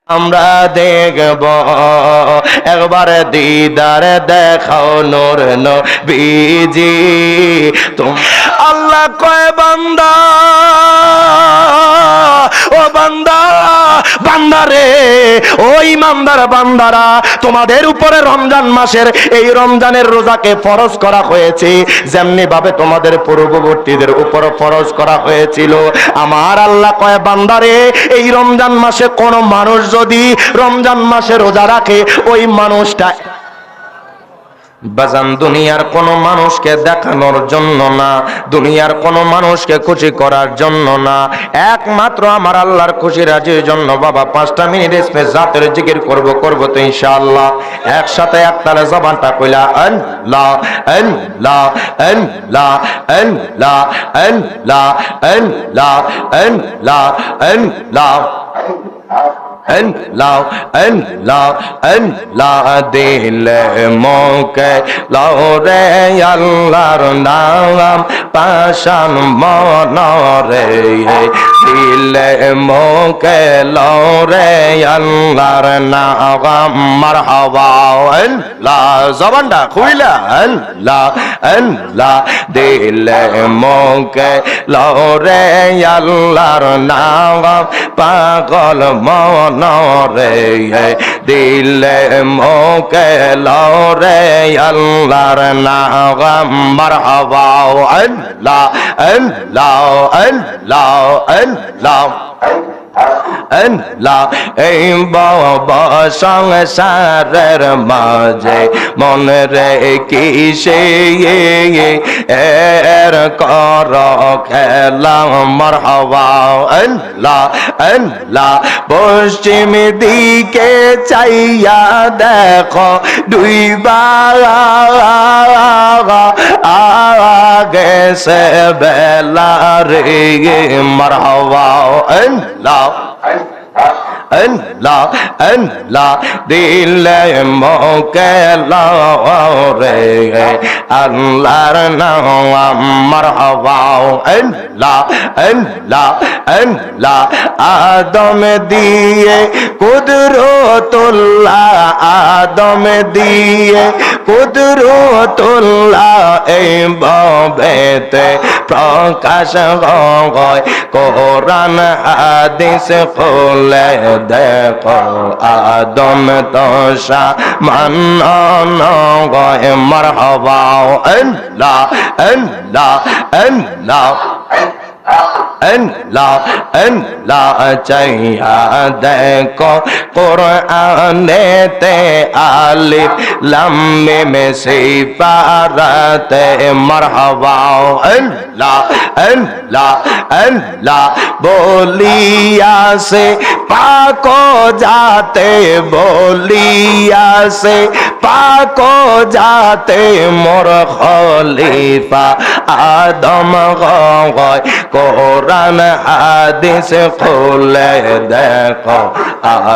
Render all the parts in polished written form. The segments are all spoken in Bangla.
আমরা দেখব একবার দিদার দেখাও নূর নবীজি আল্লাহ কয় বান্দা ও বান্দা বান্দারে ও ইমানদার বান্দারা তোমাদের উপরে রমজান মাসের এই রমজানের রোজাকে ফরজ করা হয়েছে যেমনি ভাবে তোমাদের পূর্ববর্তীদের উপর ফরজ করা হয়েছিল। আমার আল্লাহ কয় বান্দারে এই রমজান মাসে কোন মানুষ যদি রমজান মাসে রোজা রাখে ওই মানুষটা বাজান দুনিয়ার কোন মানুষকে দেখানোর জন্য না, দুনিয়ার কোন মানুষকে খুশি করার জন্য না, একমাত্র আমার আল্লাহর খুশি রাজির জন্য। বাবা 5টা মিনিট স্পেস জাতের জিকির করব তো ইনশাআল্লাহ। একসাথে একতালে জবানটা কইলা আল্লাহ আল্লাহ আল্লাহ আল্লাহ আল্লাহ আল্লাহ আল্লাহ আল্লাহ আল্লাহ আল্লাহ আল্লাহ দিলে মোকে লাও রে আল্লাহর নাম পাশান মনরে দিলে মোকে লাও রে আল্লাহর নাম মারহাবা আল্লাহ জবানটা খুইলা আল্লাহ আল্লাহ দিলে মোকে লাও রে আল্লাহর নাম পাগল মন নরে দিলে মোকে লাও রে আল্লাহর নাম মারহাবা আল্লাহ আল্লাহ আল্লাহ আল্লাহ আল্লাহ এই বাবা সংসারের মাঝে মনে রে কিসে এর কর খেলা মারহাবা আল্লাহ আল্লাহ পশ্চিম দিকে চাইয়া দেখো দুইবা গেছে বেলা রে মারহাবা আল্লাহ আল্লাহ আল্লাহ দিলে মোকে লাও রে আল্লাহর নাম মারহাবা আল্লাহ আল্লাহ আল্লাহ আদম দিয়ে কুদরতুল্লাহ আদম দিয়ে কুদরতুল্লাহ এই ভবেতে প্রকাশ হয় কোরআন হাদিস খুলে দেখো আদম তোষা মান গয় মারহাবা আল্লাহ আল্লাহ আল্লাহ আল্লাহ আল্লাহ চাইয়া দেখো কোরআনেতে আলিফ লাম মিম সিফারাতে মারহাবা আল্লাহ আল্লাহ আল্লাহ বলিয়া সে পাকো যাতে বলিয়া সে পাকো যাতে মোর খলিফা আদম গয় কোরআন হাদিস খুলে দেখো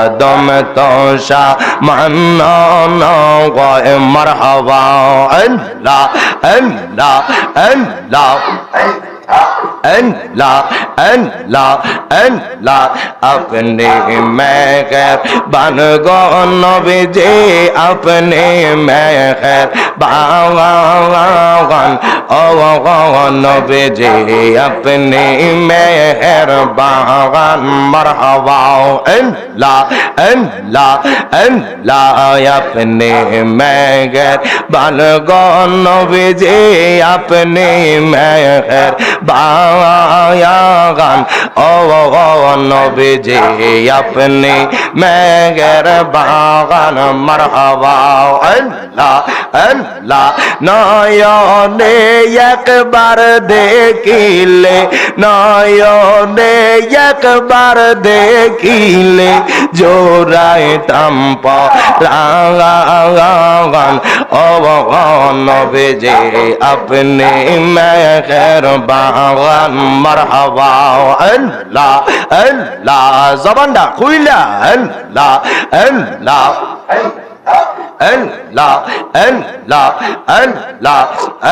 আদম তোষা মান গয় মারহাবা আল্লাহ আল্লাহ আল্লাহ আল্লাহ আল্লাহ আল্লাহ আপনি মেহের বান গো নবীজি আপনি মেহের বান ও নবীজি আপনি মেহের বান মারহাবা আল্লাহ আল্লাহ আল্লাহ আপনি মেহের বান গো নবীজি আপনি মেহের বায়াগান ও নবীজি আপনি মেঘের বাগান মারহাবা আল্লাহ আল্লাহ নয়নে একবার দেখিলে নয়নে একবার দেখিলে জোড়াইতাম পরাগান ও নবীজি আপনি মেঘের বাগান মারহাবা আল্লাহ আল্লাহ জবানটা খুইলা আল্লাহ আল্লাহ আল্লাহ আল্লাহ আল্লাহ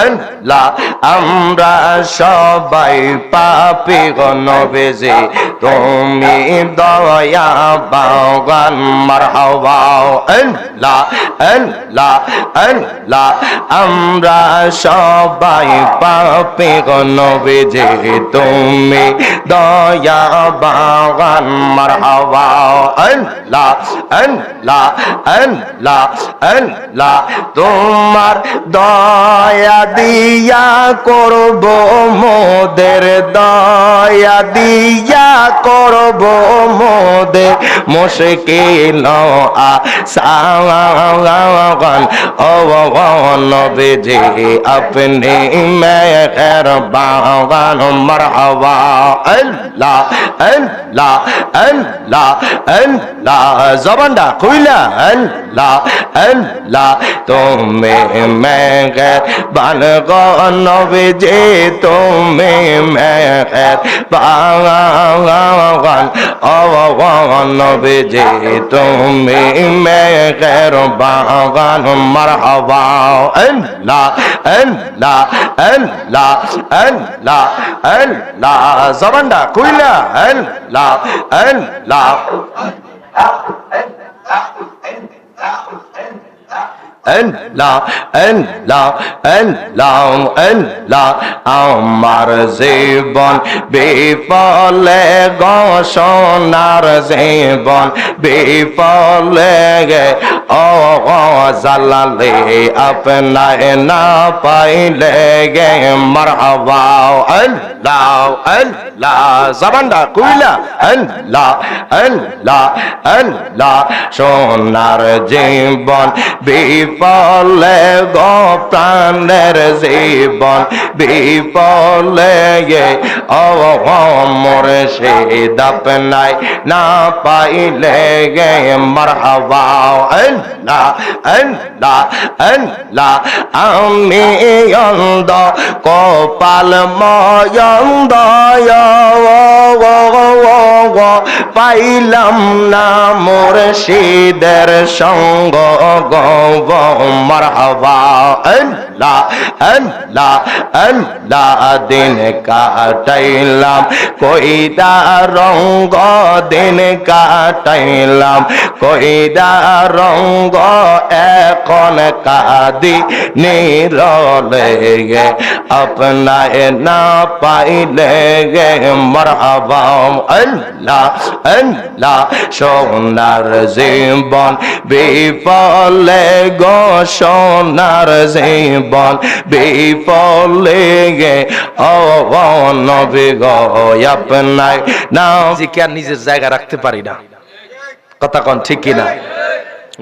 আল্লাহ আমরা সবাই পাপী গো নবীজি তুমি দয়াবান মারহাবা আল্লাহ আল্লাহ আল্লাহ আমরা সবাই পাপী গো নবীজি তুমি দয়াবান মারহাবা আল্লাহ আল্লাহ আল্লাহ আল্লাহ তোমার দয়া দিয়া করব মোদের দয়া দিয়া করব মোদের মুশকিল আসান ও নবীজি আপনি মেহেরবান মারহাবা আল্লাহ আল্লাহ আল্লাহ আল্লাহ জবানটা কইলা আল্লাহ আল্লাহ তুমি মেহেরবান গো নবীজি তুমি মেহেরবান ও নবীজি তুমি মেহেরবান মারহাবা আল্লাহ আল্লাহ আল্লাহ আল্লাহ আল্লাহ জবানটা কইলা আল্লাহ আল্লাহ আল্লাহ আল্লাহ আল্লাহ আল্লাহ আমার জীবন বিফলে গো সোনার জীবন বিফলে গে ও জালালে আপনায় না পাইলে গে মারহাবা আল্লাহ আল্লাহ জবানটা কইলা আল্লাহ আল্লাহ আল্লাহ সোনার জীবন বিফলে গো প্রাণের জীবন বিফলে ও মুর্শিদ আপনায় না পাইলে গে মারহাবা আল্লাহ আল্লাহ আল্লাহ আমি অন্ধ কপাল ময়ন্দ পাইলাম না মুর্শিদের সঙ্গ গো মারহাবা আল্লাহ আল্লাহ আল্লাহ দিন কাটাইলাম কইদা রঙ্গ দিন কাটাইলাম কইদা রঙ্গ এখন কাদি নিরলে গে আপনায় না পাইলে গে মারহাবা আল্লাহ আল্লাহ সোনার জীবন বিফলে গো সোনার জীবন বিফলে গে ও নবী গো আপনায় না জিকে আর নিজের জায়গা রাখতে পারি না কথা কোন ঠিক কিনা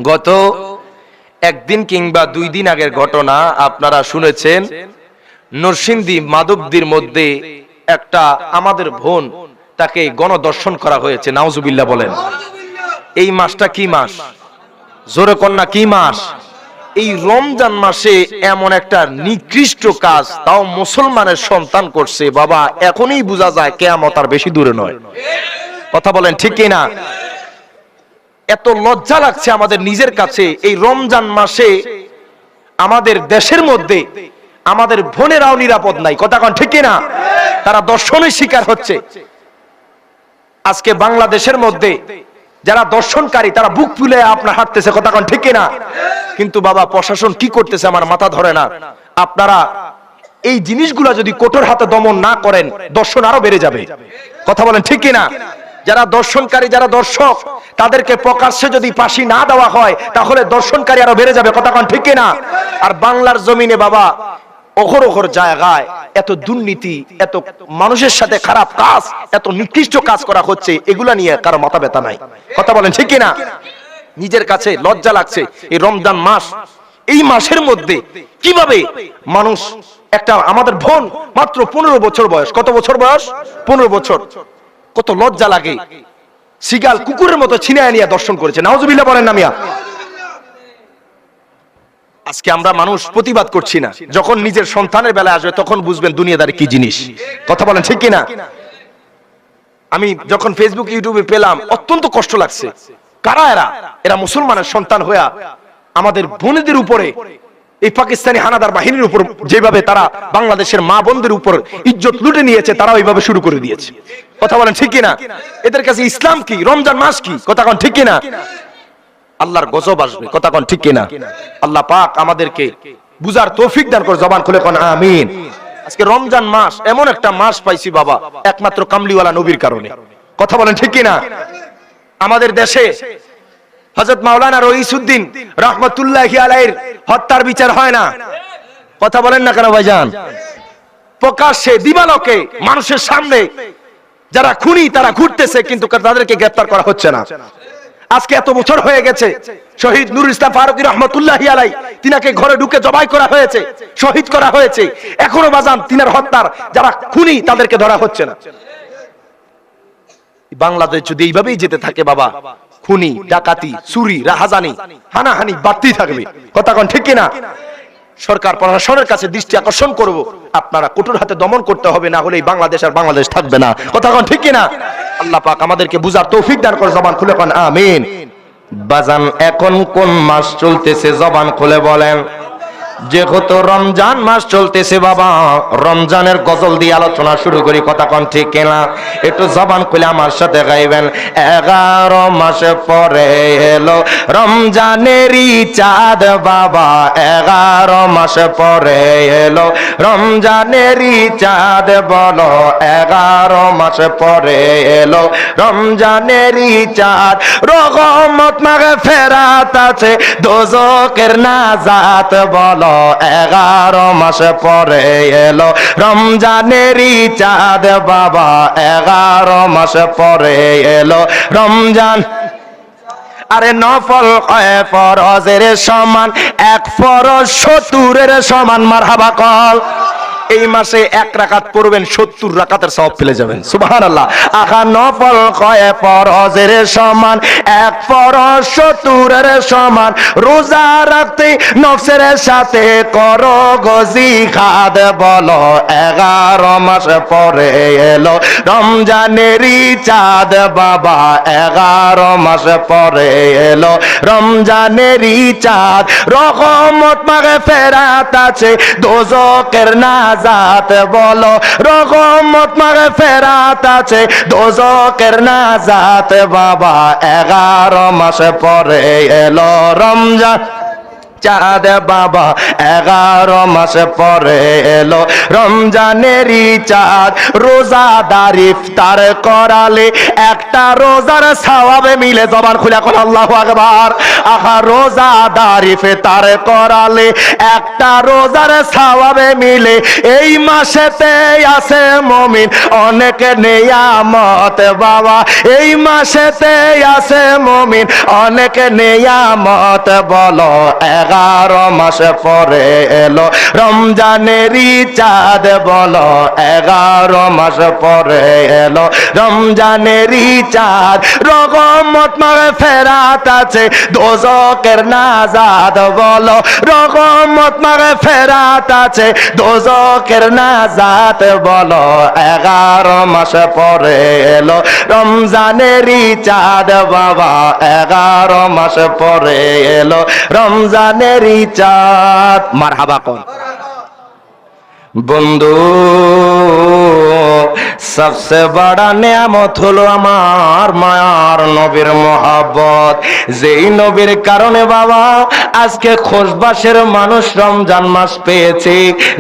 গত একদিন কিংবা 2 দিন আগের ঘটনা আপনারা শুনেছেন নরসিংদী মাধবদীর মধ্যে একটা আমাদের বোন তাকে গণদর্শন করা হয়েছে নাউজুবিল্লাহ বলেন এই মাসটা কি মাস জোরে কন্যা কি মাস এই রমজান মাসে এমন একটা নিকৃষ্ট কাজ তাও মুসলমানের সন্তান করছে বাবা এখনই বোঝা যায় কিয়ামত আর বেশি দূরে নয় কথা বলেন ঠিক কি না এত লজ্জা লাগছে আমাদের নিজের কাছে এই রমজান মাসে আমাদের দেশের মধ্যে আমাদের বোনেরাও নিরাপদ নাই কথা কোন ঠিক কি না তারা দর্শনের শিকার হচ্ছে আজকে বাংলাদেশের মধ্যে যারা দর্শনকারী তারা বুক ফুলে আপনার হাঁটতেছে কথা কোন ঠিক কিনা কিন্তু বাবা প্রশাসন কি করতেছে আমার মাথা ধরে না আপনারা এই জিনিসগুলো যদি কঠোর হাতে দমন না করেন দর্শন আরো বেড়ে যাবে কথা বলেন ঠিক কিনা যারা দর্শনকারী যারা দর্শক তাদেরকে প্রকাশ্যে যদি ফাঁসি না দেওয়া হয় তাহলে দর্শনকারী আরো বেড়ে যাবে কথা কোন ঠিক কিনা আর বাংলার জমিনে বাবা অহরহর জায়গায় এত দুর্নীতি এত মানুষের সাথে খারাপ কাজ এত নিকৃষ্ট কাজ করা হচ্ছে এগুলা নিয়ে কারো মাথা ব্যথা নাই কথা বলেন ঠিক কিনা নিজের কাছে লজ্জা লাগছে এই রমজান মাস এই মাসের মধ্যে কিভাবে মানুষ একটা আমাদের বোন মাত্র 15 বছর বয়স কত বছর বয়স 15 বছর কত লজ্জা লাগে সিগাল কুকুরের মতো ছিনায় নিয়ে দর্শন করেছে নাউজুবিল্লাহ বলেন না মিয়া আজকে আমরা মানুষ প্রতিবাদ করছি না যখন নিজের সন্তানের বেলা আসবে তখন বুঝবেন দুনিয়াদারি কি জিনিস কথা বলেন ঠিক কিনা আমি যখন ফেসবুক ইউটিউবে পেলাম অত্যন্ত কষ্ট লাগছে কারা এরা মুসলমানের সন্তান হইয়া আমাদের বোনদের উপরে এই পাকিস্তানি হানাদার বাহিনীর উপর যেভাবে তারা বাংলাদেশের মা বোনদের উপর ইজ্জত লুটে নিয়েছে, তারা ওইভাবে শুরু করে দিয়েছে। কথা বলেন ঠিক কিনা? এদের কাছে ইসলাম কি, রমজান মাস কি? কথা কোন ঠিক কিনা? আল্লাহর গজব আসবে। কথা কোন ঠিক কিনা? আল্লাহ পাক আমাদেরকে বুঝার তৌফিক দান করে। জবান খুলে কোন আমিন। আজকে রমজান মাস এমন একটা মাস পাইছি বাবা, একমাত্র কামলিওয়ালা নবীর কারণে। কথা বলেন ঠিক কিনা? আমাদের দেশে হযরত মাওলানা রইসউদ্দিন রাহমাতুল্লাহি আলাইহির হত্যার বিচার হয় না। কথা বলেন না কেন ভাইজান? প্রকাশ্যে দিবালোকে মানুষের সামনে যারা খুনি তারা ঘুরতেছে, কিন্তু তাদেরকে গ্রেফতার করা হচ্ছে না। আজকে এত বছর হয়ে গেছে, শহীদ নুরুল ইসলাম ফারুকী রাহমাতুল্লাহি আলাইহি তিনাকে ঘরে ঢুকে জবাই করা হয়েছে, শহীদ করা হয়েছে। এখনো বাজান তিনার হত্যার যারা খুনি তাদেরকে ধরা হচ্ছে না। বাংলাদেশ যদি এইভাবেই যেতে থাকে বাবা, খুনি, ডাকাতি, চুরি, রাহাজানি, হানাহানি বাড়তেই থাকবে। কথা কোন ঠিক কিনা? সরকার প্রশাসনের কাছে দৃষ্টি আকর্ষণ করব, আপনারা কঠোর হাতে দমন করতে হবে, না হলে এই বাংলাদেশ আর বাংলাদেশ থাকবে না। কথা কোন ঠিক কিনা? আল্লাহ পাক আমাদেরকে বুঝার তৌফিক দান করে। জবান খুলে কোন আমিন। বাজান এখন কোন মাস চলতেছে? জবান খুলে বলেন। যেহেতু রমজান মাস চলতেছে বাবা, রমজানের গজল দিয়ে আলোচনা শুরু করি। কথা কোন ঠিক কিনা? একটু জবান খুলে আমার সাথে গাইবেন। 11 মাস পরে এলো রমজানেরই চাঁদ বাবা, 11 মাস পরে এলো রমজানেরই চাঁদ, বলো 11 মাস পরে এলো রমজানেরই চাঁদ। রহমত মাগফিরাত আছে, দোজখের নাজাত, বলো 11 মাস পরে এলো রমজানেরই চাঁদ বাবা, 11 মাস পরে এলো রমজান। আরে নফল কয় ফরজের সমান, এক ফরজ 70-এর সমান। মারহাবা কল। এই মাসে 1 রাকাত পড়বেন, 70 রাকাতের সওয়াব পেয়ে যাবেন। সুবহানাল্লাহ। আখা নফল কয় ফরজের সমান, এক ফরজ 70-এর সমান। রোজা রাখতে নফসের সাথে করো গো জিহাদ, বলো 11 মাস পরে এলো রমজানেরই চাঁদ বাবা, 11 মাস পরে এলো রমজানেরই চাঁদ। রহমত মাগফিরাত আছে, দোজখের নাজাত, বলো রহমত মাগফিরাত আছে, দোজখের নাজাত বাবা, 11 মাস পরে এলো রমজান চাঁদ বাবা, 11 মাস পরে এলো রমজানেরই চাঁদ। রোজাদার ইফতার করালে একটা রোজার সওয়াবে মিলে। জবান খুলে কোন আল্লাহু আকবার। আহা রোজাদার ইফতার করালে একটা রোজার সওয়াবে মিলে। এই মাসেতে আছে মুমিন অনেক নিয়ামত বাবা, এই মাসেতে আছে মুমিন অনেক নিয়ামত, বলো 11 মাস পরে এলো রমজানেরই চাঁদ, বলো 11 মাস পরে এলো রমজানেরই চাঁদ। রহমত মাগফিরাত আছে, দোজখের নাজাত, বলো রহমত মাগফিরাত আছে, দোজখের নাজাত, বলো 11 মাস পরে এলো রমজানেরই চাঁদ বাবা, 11 মাস পরে এলো রমজানেরই চাঁদ। মারহাবা কোন বন্ধু। সবসে বড় নিয়ামত হলো আমার মায়ার নবীর মোহাব্বত, যেই নবীর কারণে বাবা আজকে খোশবাসের মানুষ রমজান মাস পেয়েছে,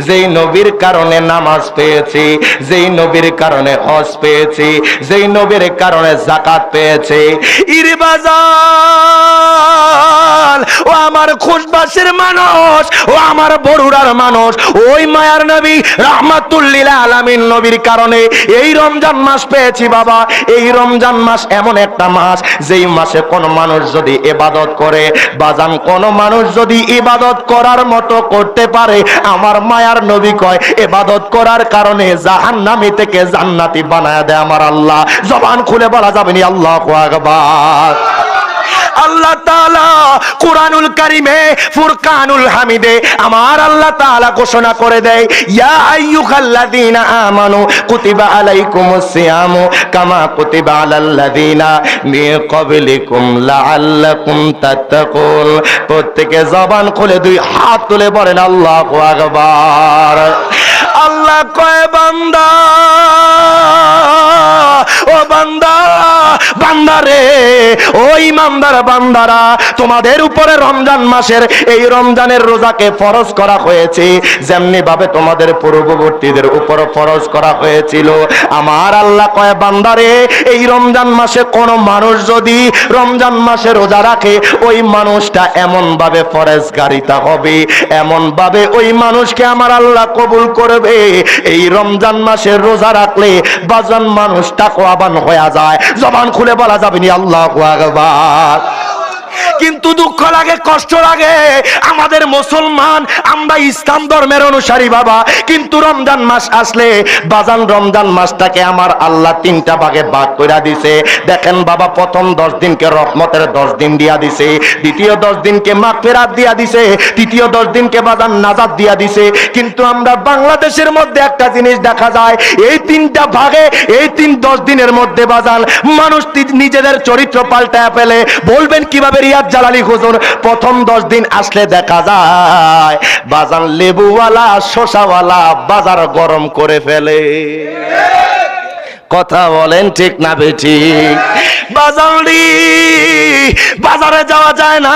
যেই নবীর কারণে নামাজ পেয়েছি, যেই নবীর কারণে হজ পেয়েছি, যেই নবীর কারণে যাকাত পেয়েছে। ইরবাজাল ও আমার খোশবাসের মানুষ, ও আমার বড়ুরার মানুষ, ওই মায়ার নবী রাহমাতুল্লিল আলামিন নবীর কারণে এই রমজান মাস পেয়েছি বাবা। এই রমজান মাস এমন একটা মাস, যেই মাসে কোন মানুষ যদি ইবাদত করে বাজান, কোন মানুষ যদি ইবাদত করার মতো করতে পারে, আমার মায়ার নবী কয় ইবাদত করার কারণে জাহান্নামী থেকে জান্নাতি বানায় দেয় আমার আল্লাহ। জবান খুলে বলা যাবে না আল্লাহু আকবার। আল্লাহ তাআলা কুরআনুল কারীমে ফুরকানুল হামিদে আমার আল্লাহ তাআলা ঘোষণা করে দেয়, ইয়া আইয়ুহাল্লাযীনা আমানু কুতিবা আলাইকুমুস সিয়ামু কামা কুতিবা আলাল্লাযীনা মিন ক্বাবলিকুম লাআল্লাকুম তাত্তাকুন। প্রত্যেকে জবান খুলে দুই হাত তুলে বলেন আল্লাহু আকবার। আল্লাহ কয় বান্দা, ও বান্দা, বান্দারে, ও ইমানদার বান্দারা, তোমাদের উপরে রমজান মাসের এই রমজানের রোজাকে ফরজ করা হয়েছে যেমনি ভাবে তোমাদের পূর্ববর্তীদের উপর ফরজ করা হয়েছিল। আমার আল্লাহ কয় বান্দারে, এই রমজান মাসে কোন মানুষ যদি রমজান মাসে রোজা রাখে ওই মানুষটা এমন ভাবে ফরজগারিতা হবে, এমন ভাবে ওই মানুষকে আমার আল্লাহ কবুল করবে। এই রমজান মাসের রোজা রাখলে বাজান মানুষ তাকওয়াবান হয়ে যায়, জবান খুলে বলা যাবে না আল্লাহু আকবার। কিন্তু দুঃখ লাগে, কষ্ট লাগে, আমাদের মুসলমান, আমরা ইসলাম ধর্মের অনুসারী বাবা, কিন্তু রমজান মাস আসলে বাজান রমজান মাসটাকে আমার আল্লাহ তিনটা ভাগে ভাগ করে দিছে। দেখেন বাবা, প্রথম 10 দিনকে রহমতের 10 দিন দিয়া দিছে, দ্বিতীয় 10 দিনকে মাগফিরাত দিয়া দিছে, তৃতীয় 10 দিনকে বাজান নাজাত দিয়া দিছে। কিন্তু আমরা বাংলাদেশের মধ্যে একটা জিনিস দেখা যায়, এই তিনটা ভাগে, এই 10 দিনের মধ্যে বাজান মানুষ নিজেদের চরিত্র পাল্টায় ফেলে। বলবেন কিভাবে রিয়াদ জালালী হুজুর? প্রথম 10 দিন আসলে দেখা যায় বাজান লেবুওয়ালা শসাওয়ালা বাজার গরম করে ফেলে। কথা বলেন ঠিক না বেঠিক? বাজারে যাওয়া যায় না,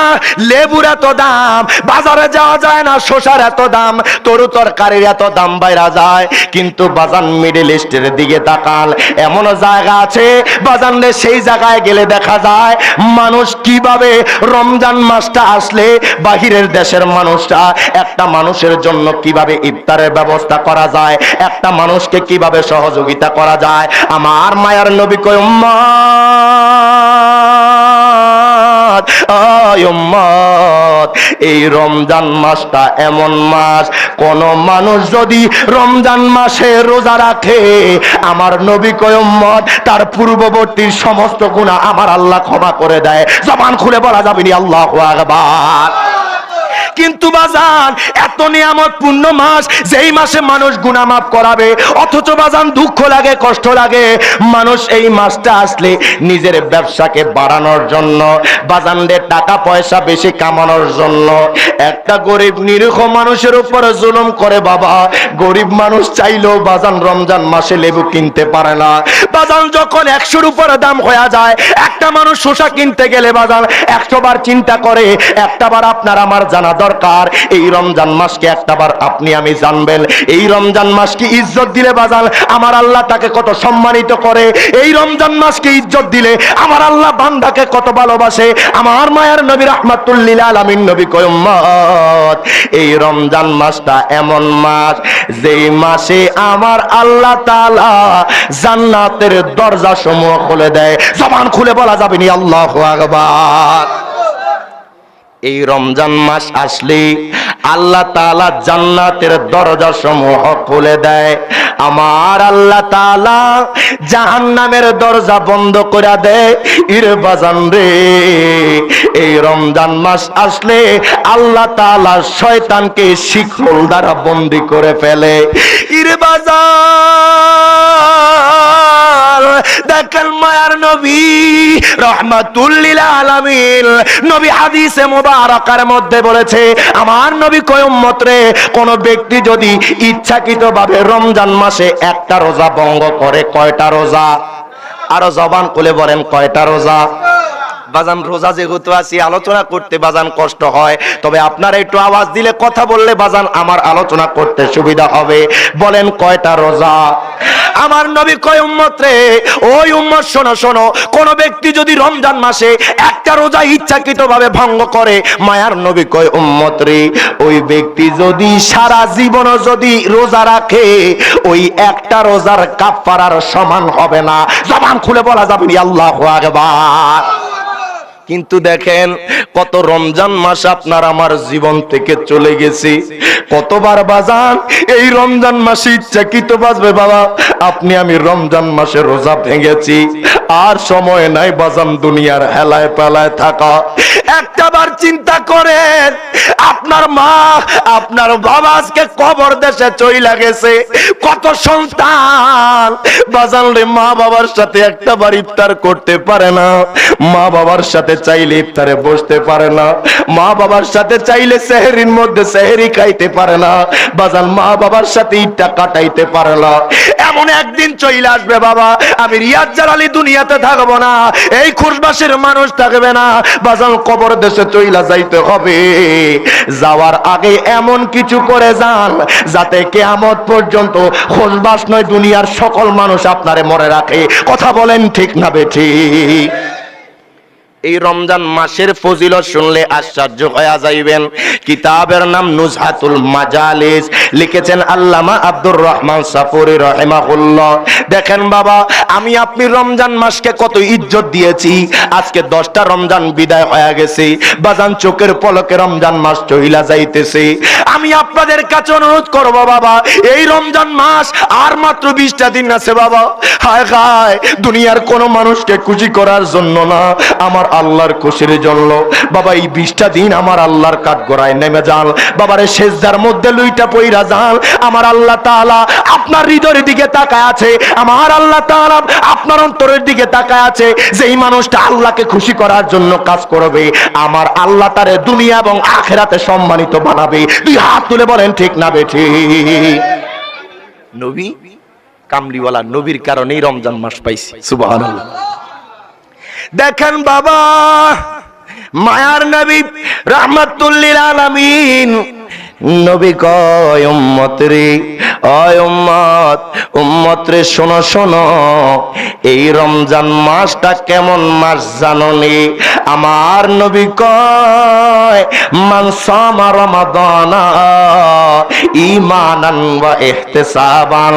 লেবুর এত দাম, বাজারে যাওয়া যায় না, শসার এত দাম, তরু তরকারির এত দাম বাইরা যায়। কিন্তু বাজান মিডল ইস্টের দিকে তাকান, এমন জায়গা আছে বাজান রে, সেই জায়গায় গেলে দেখা যায় মানুষ কিভাবে রমজান মাসটা আসলে বাহিরের দেশের মানুষরা একটা মানুষের জন্য কিভাবে ইফতারের ব্যবস্থা করা যায়, একটা মানুষকে কিভাবে সহযোগিতা করা যায়। আমার মায়ার নবী কয় উম্মত, আয় উম্মত, এই রমজান মাসটা এমন মাস, কোন মানুষ যদি রমজান মাসে রোজা রাখে আমার নবী কয় উম্মত তার পূর্ববর্তী সমস্ত গুনাহ আমার আল্লাহ ক্ষমা করে দেয়। জবান খুলে বলা যাবে না আল্লাহু আকবার। কিন্তু বাজান এত নিয়ামত পূর্ণ মাস, যেই মাসে মানুষ গুনাহ মাফ করাবে, অথচ বাজান দুঃখ লাগে, কষ্ট লাগে, মানুষ এই মাসটা আসলে নিজের ব্যবসাকে বাড়ানোর জন্য, বাজানদের টাকা পয়সা বেশি কামানোর জন্য একটা গরিব নিরীহ মানুষের উপর জুলুম করে। বাবা, গরিব মানুষ চাইলেও বাজান রমজান মাসে লেবু কিনতে পারে না। বাজান যখন 100-র উপরে দাম হয়ে যায়, একটা মানুষ শসা কিনতে গেলে বাজান 100 বার চিন্তা করে। একটাবার আপনার আমার জানা দরকার, এই রমজান মাসকে একটাবার আপনি আমি জানবেন, এই রমজান মাসকে ইজ্জত দিলে বাজান আমার আল্লাহ তাকে কত সম্মানিত করে, এই রমজান মাসকে ইজ্জত দিলে আমার আল্লাহ বান্দাকে কত ভালোবাসে। আমার মায়ার নবী রাহমাতুল লিল আলামিন নবী কয় উম্মত, এই রমজান মাসটা এমন মাস যেই মাসে আমার আল্লাহ তাআলা জান্নাতের দরজা সমূহ খুলে দেয়। জবান খুলে বলা যাবে না আল্লাহু আকবার। এই রমজান মাস আসলে আল্লাহ তাআলা জান্নাতের দরজা সমূহ খুলে দেয়। আমার আল্লাহ তাআলা জাহান্নামের দরজা বন্ধ করে দেয়। ইরে বাজান রে, এই রমজান মাস আসলে আল্লাহ তাআলা শয়তানকে শিকল দ্বারা বন্দী করে ফেলে। ইরে বাজান, দেখেন মায়ার নবী রাহমাতুল লিল আলামিন নবী হাদিসে মুবারাকার মধ্যে বলেছে, আমার নবী কয় উম্মত রে, কোন ব্যক্তি যদি ইচ্ছাকৃতভাবে রমজান মাসে একটা রোজা ভঙ্গ করে, কয়টা রোজা? আরো জবান খুলে বলেন কয়টা রোজা? বাজান রোজা যেহেতু আছি আলোচনা করতে বাজান কষ্ট হয়, তবে আপনারা একটু আওয়াজ দিলে কথা বললে বাজান আমার আলোচনা করতে সুবিধা হবে। বলেন কয়টা রোজা? আমার নবী কয় উম্মত রে, ওই উম্মত শোনো শোনো, কোন ব্যক্তি যদি রমজান মাসে একটা রোজা ইচ্ছাকৃতভাবে ভঙ্গ করে, মায়ার নবী কয় উম্মত রে, ওই ব্যক্তি যদি সারা জীবন যদি রোজা রাখে ওই একটা রোজার কাফারার সমান হবে না। জবান খুলে বলা যাবে না আল্লাহু আকবার। কিন্তু দেখেন কত রমজান মাস আপনার আমার জীবন থেকে চলে গেছে, কতবার বাজান এই রমজান মাসে ইচ্ছাকৃত বাজবে বাবা আপনি আমি রমজান মাসে রোজা ভেঙেছি, আর সময় নাই বাজান দুনিয়ার হেলায় পালায় থাকা। একটাবার চিন্তা করেন, আপনার মা আপনার বাবা আজকে কবর দেশে চইলা গেছে, কত সন্তান বাজান রে মা বাবার সাথে একটা বার ইফতার করতে পারে না, মা বাবার সাথে চাইলে ইফতারে বসতে পারে না, মা বাবার সাথে চাইলে সেহরির মধ্যে সেহরি খাইতে পারে না, বাজান মা বাবার সাথে ঈদটা কাটাইতে পারে না। এমন একদিন চলে আসবে বাবা, আমি রিয়াজ জালালি দুনিয়াতে থাকবো না, এই খুশবাসের মানুষ থাকবে না, বাজান কবর দেশে চইলা যাইতে হবে। যাওয়ার আগে এমন কিছু করে যান যাতে কিয়ামত পর্যন্ত খুশবাস নয় দুনিয়ার সকল মানুষ আপনারে মনে রাখে। কথা বলেন ঠিক না বেঠিক? এই রমজান মাসের ফজিলত শুনলে আশ্চর্য হয়ে যাইবেন। কিতাবের নাম নুজহাতুল মাজালিস, লিখেছেন আল্লামা আব্দুর রহমান সাফুরি রাহিমাহুল্লাহ। দেখেন বাবা, আমি আপনি রমজান মাসকে কত ইজ্জত দিয়েছি, আজকে 10টা রমজান বিদায় হয়ে গেছে, বাজান চোখের পলকে রমজান মাস চইলা যাইতেছে। আমি আপনাদের কাছে অনুরোধ করব বাবা, এই রমজান মাস আর মাত্র 20টা দিন আছে বাবা। হায় হায়, দুনিয়ার কোন মানুষকে খুশি করার জন্য না, আমার আল্লাহর খুশির জন্য বাবা এই 20টা দিন আমার আল্লাহর কাঠগড়ায় নেমে যান, বাবারে সেজদার মধ্যে লুইটা পইরা যান। আমার আল্লাহ তাআলা আপনার হৃদয়ের দিকে তাকায় আছে, আমার আল্লাহ তাআলা আপনার অন্তরের দিকে তাকায় আছে। যেই মানুষটা আল্লাহকে খুশি করার জন্য কাজ করবে, আমার আল্লাহ তারে দুনিয়া এবং আখিরাতে সম্মানিত বানাবে। দুই হাত তুলে বলেন ঠিক না বেঠিক? নবী কামলিওয়ালা নবীর কারণেই রমজান মাস পাইছি। সুবহানাল্লাহ। দেখেন বাবা, মায়ার নবী রাহমাতুল লিল আলামিন নবী কয় উম্মত রে, ওই উম্মত, উম্মত রে শোনো শোনো, এই রমজান মাসটা কেমন মাস জানোনি? আমার নবী কয় মান সামা রমাদানা ঈমানান ওয়া ইহতিসাবান।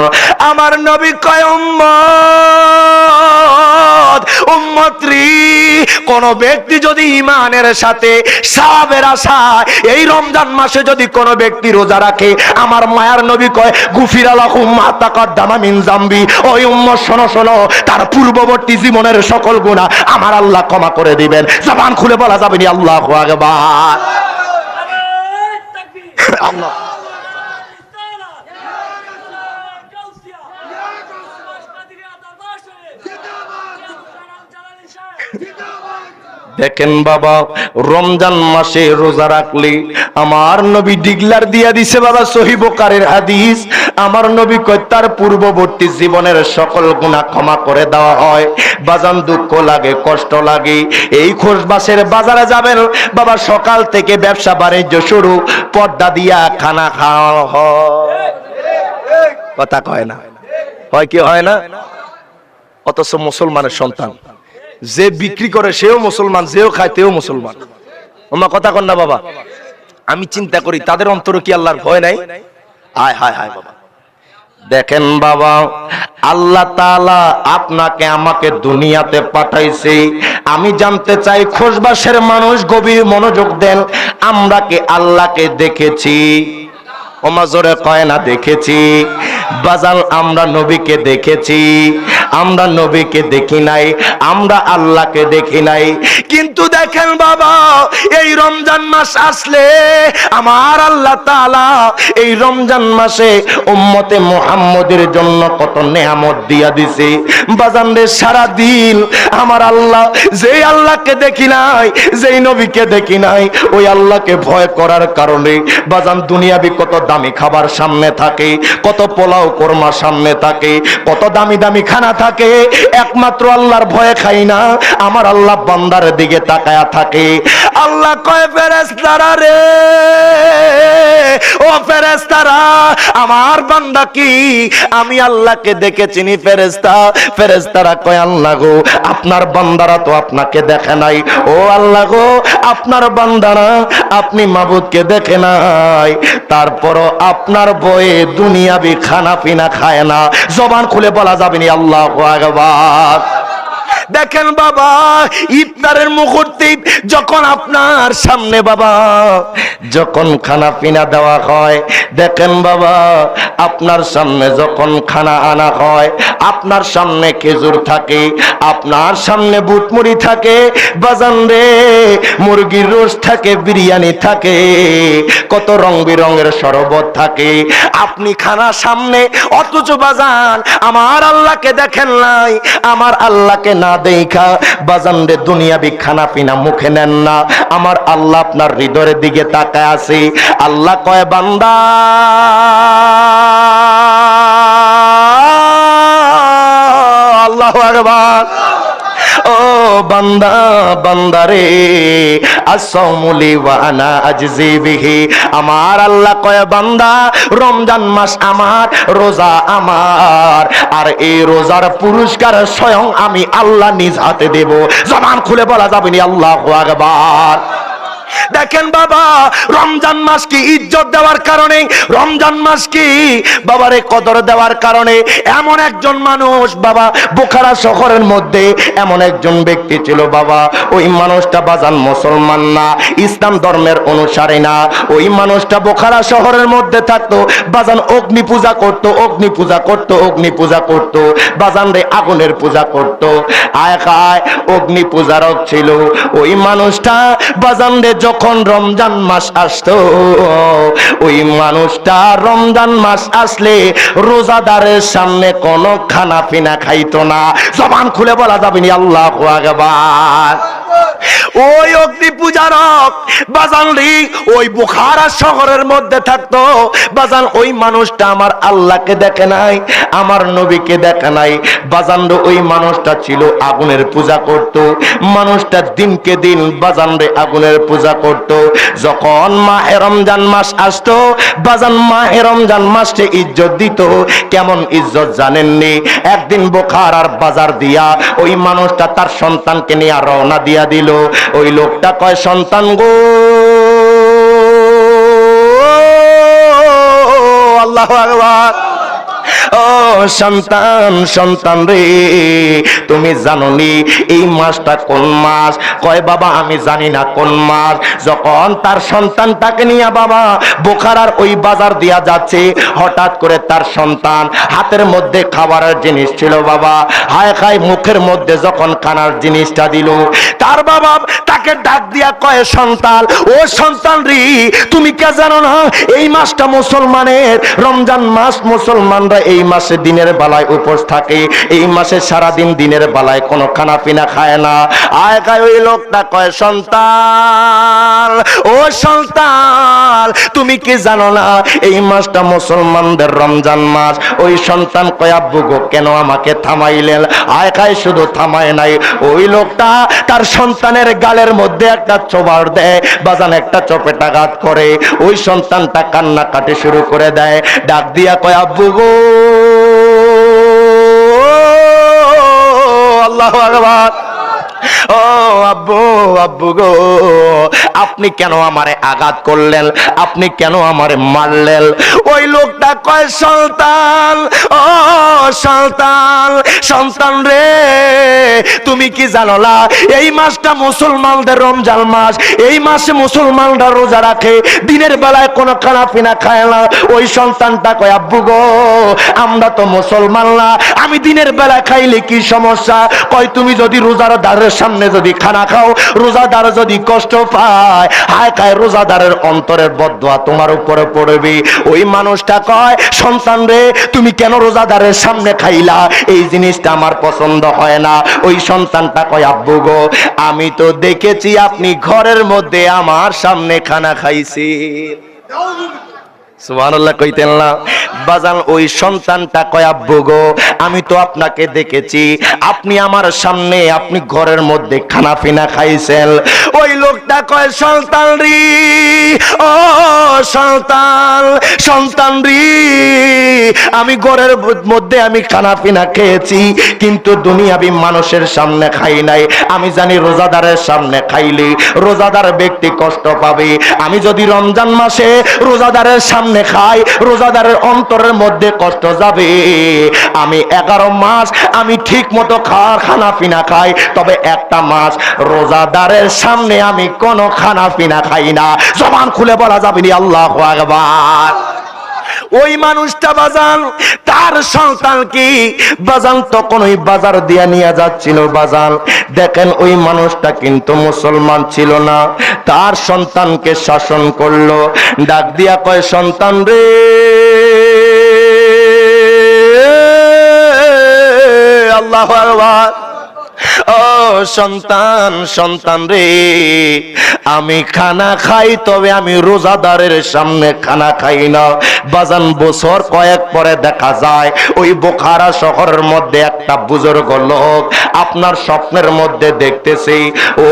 আমার নবী কয় উম্মত, উম্মত রে, কোন ব্যক্তি যদি ঈমানের সাথে সওয়াবের আশায় এই রমজান মাসে যদি কোন ব্যক্তি রোজা রাখে, আমার মায়ার নবী কয় গুফিরা লাহু মা তাকাদ্দামা মিন যামবি। ওই উম্মত শোনো শোনো, তার পূর্ববর্তী জীবনের সকল গুনাহ আমার আল্লাহ ক্ষমা করে দিবেন। জবান খুলে বলা যাবে না আল্লাহু আকবার। আল্লাহ দেখেন বাবা, রমজান মাসে রোজা রাখলে আমার নবী ডিগলার দিয়া দিছে বাবা, সহিহ বুখারীর হাদিস। আমার নবী কয় তার পূর্ববর্তী জীবনের সকল গুনাহ ক্ষমা করে দেওয়া হয়। বাজান দুঃখ লাগে, কষ্ট লাগে, এই খুশবাসের বাজারে যাবেন বাবা, সকাল থেকে ব্যবসা বাণিজ্য শুরু, পর্দা দিয়া খানা খাওয়া হয়, কথা কয় না, হয় কি হয় না? অথচ মুসলমানের সন্তান, যে বিক্রি করে সেও মুসলমান, যেও খায় তেও মুসলমান। ওমা কথা কন না বাবা। আমি চিন্তা করি তাদের অন্তরে কি আল্লাহর ভয় নাই? হায় হায় হায় বাবা। দেখেন বাবা, আল্লাহ তাআলা আপনাকে আমাকে দুনিয়াতে পাঠাইছে। আমি জানতে চাই খুশবাসের মানুষ গভীর মনোযোগ দেন, আমরা কি আল্লাহকে দেখেছি? ওমা জোরে কয় না দেখেছি? বাজাল আমরা নবীকে দেখেছি, আমরা নবীকে দেখি নাই, আমরা আল্লাহকে দেখি নাই। কিন্তু দেখেন বাবা, এই রমজান মাস আসলে আমার আল্লাহ তাআলা এই রমজান মাসে উম্মতে মুহাম্মদের জন্য কত নেয়ামত দিয়া দিছে। বাজান রে, সারা দিন আমার আল্লাহ, যেই আল্লাহকে দেখি নাই, যেই নবীকে দেখি নাই, ওই আল্লাহকে ভয় করার কারণে বাজান দুনিয়াবি কত দামি খাবার সামনে থাকে, কত পোলাও কোরমা সামনে থাকে, কত দামি দামি খানা থাকে, একমাত্র আল্লাহর ভয়ে খাই না। আমার আল্লাহ বান্দার দিকে তাকায়া থাকে। আল্লাহ কয় ফেরেশতারা রে, ও ফেরেশতারা, আমার বান্দা কি আমি আল্লাহকে দেখে চিনি? ফেরেশতা, ফেরেশতারা কয় আল্লাহ গো, আপনার বান্দারা তো আপনাকে দেখে নাই। ও আল্লাহ গো, আপনার বান্দারা আপনি মাবুদকে দেখে নাই, তারপরও আপনার বয়ে দুনিয়াবি খানা পিনা খায় না। জবান খুলে বলা যাবে না আল্লাহু আকবার। দেখেন বাবা, ইফতারের মুহূর্তে যখন আপনার সামনে বাবা যখন খানা পিনা দেওয়া হয়, দেখেন বাবা আপনার সামনে যখন খানা আনা হয়, আপনার সামনে খেজুর থাকে, আপনার সামনে বুটমুড়ি থাকে, বাজান রে মুরগির রোস্ট থাকে, বিরিয়ানি থাকে, কত রং বেরঙের শরবত থাকে, আপনি খানা সামনে, অথচ বাজান আমার আল্লাহকে দেখেন নাই, আমার আল্লাহকে না দেখা বাজান রে দুনিয়াবি খানা পিনা মুখে নেন না। আমার আল্লাহ আপনার হৃদয়ের দিকে তাকায় আছে। আল্লাহ কয় বান্দা আল্লাহু আকবার, ও বান্দা বান্দারে আসামুলি ওয়া আনা আজজি বিহি, আমার আল্লাহ কয় বান্দা রমজান মাস আমার, রোজা আমার, আর এই রোজার পুরস্কার স্বয়ং আমি আল্লাহ নিজ হাতে দেব। জবান খুলে বলা যাবে না আল্লাহু আকবার। দেখেন বাবা, রমজান মাস কি ইজ্জত দেওয়ার কারণে, রমজান মাস কি বাবারে কদর দেওয়ার কারণে এমন একজন মানুষ বাবা বোখারা শহরের মধ্যে এমন একজন ব্যক্তি ছিল বাবা, ওই মানুষটা বাজান মুসলমান না, ইসলাম ধর্মের অনুসারী না, ওই মানুষটা বোখারা শহরের মধ্যে থাকতো বাজান, অগ্নি পূজা করতো, অগ্নি পূজা করতো, অগ্নি পূজা করতো, বাজান রে আগুনের পূজা করতো, আয় খায় অগ্নি পূজারক ছিল ওই মানুষটা। বাজান রে যখন রমজান মাস আসতো, ওই মানুষটা রমজান মাস আসলে রোজাদারের সামনে কোনো খানা পিনা খাইতো না। জবান খুলে বলা যাবে না আল্লাহু আকবার। ওই অগ্নি পূজারক বাজান রে ওই বুখারা শহরের মধ্যে থাকতো বাজান, ওই মানুষটা আমার আল্লাহকে দেখে নাই, আমার নবীকে দেখে নাই বাজান রে, ওই মানুষটা ছিল আগুনের পূজা করত, মানুষটা দিনকে দিন বাজান রে আগুনের পূজা করত। যখন মাহে রমজান মাস আসতো বাজান, মাহে রমজান মাসে ইজ্জত দিত, কেমন ইজ্জত জানেননি? একদিন বুখারার বাজার দিয়া ওই মানুষটা তার সন্তানকে নিয়ে রওনা দিয়া দিল। ওই লোকটা কয়, সন্তান গো, আল্লাহু আকবার, ও সন্তান, সন্তান রে তুমি জানো নি এই মাসটা কোন মাস? কয় বাবা আমি জানি না কোন মাস। যখন তার সন্তানটাকে নিয়ে বাবা বোখারার ওই বাজার দিয়া যাচ্ছে, হঠাৎ করে তার সন্তান হাতের মধ্যে খাবারের জিনিস ছিল বাবা, হায় খায় মুখের মধ্যে যখন খানার জিনিসটা দিল, তার বাবা তাকে ডাক দিয়া কয়, সন্তান, ও সন্তান রে তুমি কে জানো না এই মাসটা মুসলমানের রমজান মাস, মুসলমানরা এই মাসে দিনের বেলায় উপোস থাকে, এই মাসে সারাদিন দিনের বেলায় কোনো খানা পিনা খায় না। আয় খায় ওই লোকটা কয়, সন্তান, ও সন্তান তুমি কি জানো না এই মাসটা মুসলমানদের রমজান মাস? ওই সন্তান কয়, আব্বু গো কেন আমাকে থামাইলেন? আয় খায় শুধু থামায় নাই, ওই লোকটা তার সন্তানের গালের মধ্যে একটা চোবার দেয় বাজান, একটা চপেটাঘাত করে, ওই সন্তানটা কান্নাকাটি শুরু করে দেয়, ডাক দিয়া কয়, আব্বু গো, আল্লাহু আকবার, ও আব্বু, আব্বু গো আপনি কেন আমারে আঘাত করলেন? আপনি কেন আমারে মারলেন? ওই লোকটা কয়, সন্তান, ও সন্তান, সন্তান রে তুমি কি জানো না এই মাসটা মুসলমানদের রমজান মাস, এই মাসে মুসলমানরা রোজা রাখে, দিনের বেলায় কোনো খানা পিনা খায় না। ওই সন্তানটা কয়, আব্বু গো আমরা তো মুসলমান না, আমি দিনের বেলায় খাইলে কি সমস্যা? কয় তুমি যদি রোজাদারের সামনে যদি খানা খাও, রোজাদার যদি কষ্ট পায়, হায় খায় রোজাদারের অন্তরের বদদোয়া তোমার উপরে পড়বে। ওই মানুষটা কয়, সন্তান রে তুমি কেন রোজাদারের সামনে খাইলা? এই জিনিসটা আমার পছন্দ হয় না। ওই সন্তানটা কয়, আব্বু গো আমি তো দেখেছি আপনি ঘরের মধ্যে আমার সামনে খানা খাইছেন। সুবহানাল্লাহ কইতেন না বাজান। ওই সন্তানটা কয়, আব্বু গো আমি তো আপনাকে দেখেছি আপনি আমার সামনে আপনি ঘরের মধ্যে খানা পিনা খাইছেন। ওই লোকটা কয়, সন্তান রে, ও সন্তান, সন্তান রে আমি ঘরের মধ্যে আমি খানা পিনা খেয়েছি, কিন্তু দুনিয়াবি মানুষের সামনে খাই নাই। আমি জানি রোজাদারের সামনে খাইলে রোজাদার ব্যক্তি কষ্ট পাবে। আমি যদি রমজান মাসে রোজাদারের সামনে সামনে খাই, রোজাদারের অন্তরের মধ্যে কষ্ট যাবে। আমি 11 মাস আমি ঠিক মতো খানা পিনা খাই, তবে একটা মাস রোজাদারের সামনে আমি কোনো খানা পিনা খাই না। জবান খুলে বলা যাবে না আল্লাহু আকবার। ওই মানুষটা বাজান, তার সন্তান কি বাজান তখন ওই বাজার দিয়া নিয়ে যাচ্ছিল বাজান। দেখেন ওই মানুষটা কিন্তু মুসলমান ছিল না, তার সন্তানকে শাসন করলো, ডাক দিয়া কয় সন্তান রে, আল্লাহু আকবার, ও সন্তান, সন্তান রে, আমি খানা খাই তবে আমি রোজাদারের সামনে খানা খাই না। বাজান বছর কয়েক পরে দেখা যায় ওই বোখারা শহরের মধ্যে একটা বুজুর্গ লোক আপনার স্বপ্নের মধ্যে দেখতেছি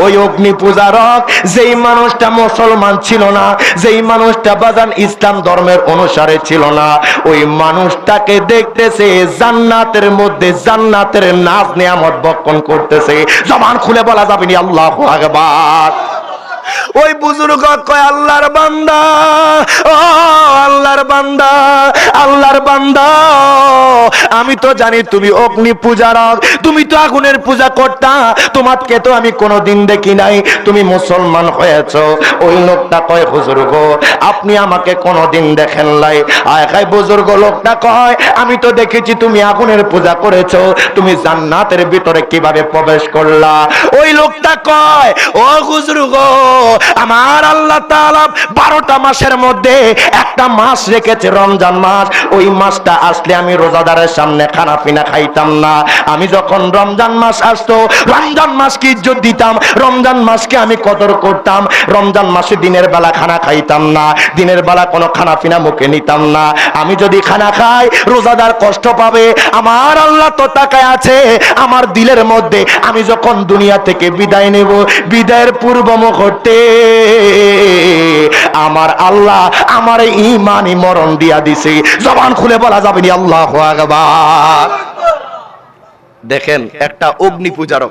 ওই অগ্নি পূজারক, যেই মানুষটা মুসলমান ছিল না, যেই মানুষটা বাজান ইসলাম ধর্মের অনুসারে ছিল না, ওই মানুষটাকে দেখতেছে জান্নাতের মধ্যে জান্নাতের নাজ নিয়ামত ভক্ষণ করতেছে। জবান খুলে বলা যাবে না আল্লাহু আকবার। ওই বুজুর্গ কয় আল্লাহর বান্দা, ও আল্লাহর বান্দা, আল্লাহর বান্দা, আমি তো জানি তুমি অগ্নি পূজারক, তুমি তো আগুনের পূজা করতা, তোমাকে তো আমি কোনোদিন দেখি নাই, তুমি মুসলমান হয়েছো। ওই লোকটা কয় হুজুর গো আপনি আমাকে কোনোদিন দেখেন নাই। আয় খাই বুজুর্গ লোকটা কয় আমি তো দেখেছি তুমি আগুনের পূজা করেছো, তুমি জান্নাতের ভিতরে কিভাবে প্রবেশ করলা? ওই লোকটা কয় ও হুজুর গো আমার আল্লাহ তাআলা 12টা মাসের মধ্যে একটা মাস রেখেছে রমজান মাস, ওই মাসটা আসলে আমি রোজাদারের সামনে খানা পিনা খাইতাম না। আমি যখন রমজান মাস আসতো রমজান মাসকে ইজ্জত দিতাম, রমজান মাসকে আমি কদর করতাম। রমজান মাসে দিনের বেলা খানা খাইতাম না, দিনের বেলা কোনো খানা পিনা মুখে নিতাম না। আমি যদি খানা খাই রোজাদার কষ্ট পাবে, আমার আল্লাহ তো তাকায় আছে আমার দিলের মধ্যে। আমি যখন দুনিয়া থেকে বিদায় নেব, বিদায়ের পূর্ব মুহূর্তে আমার আল্লাহ আমার ঈমানি মরণ দিয়া দিছে। জবান খুলে বলা যাবে না আল্লাহু আকবার। দেখেন একটা অগ্নি পূজারক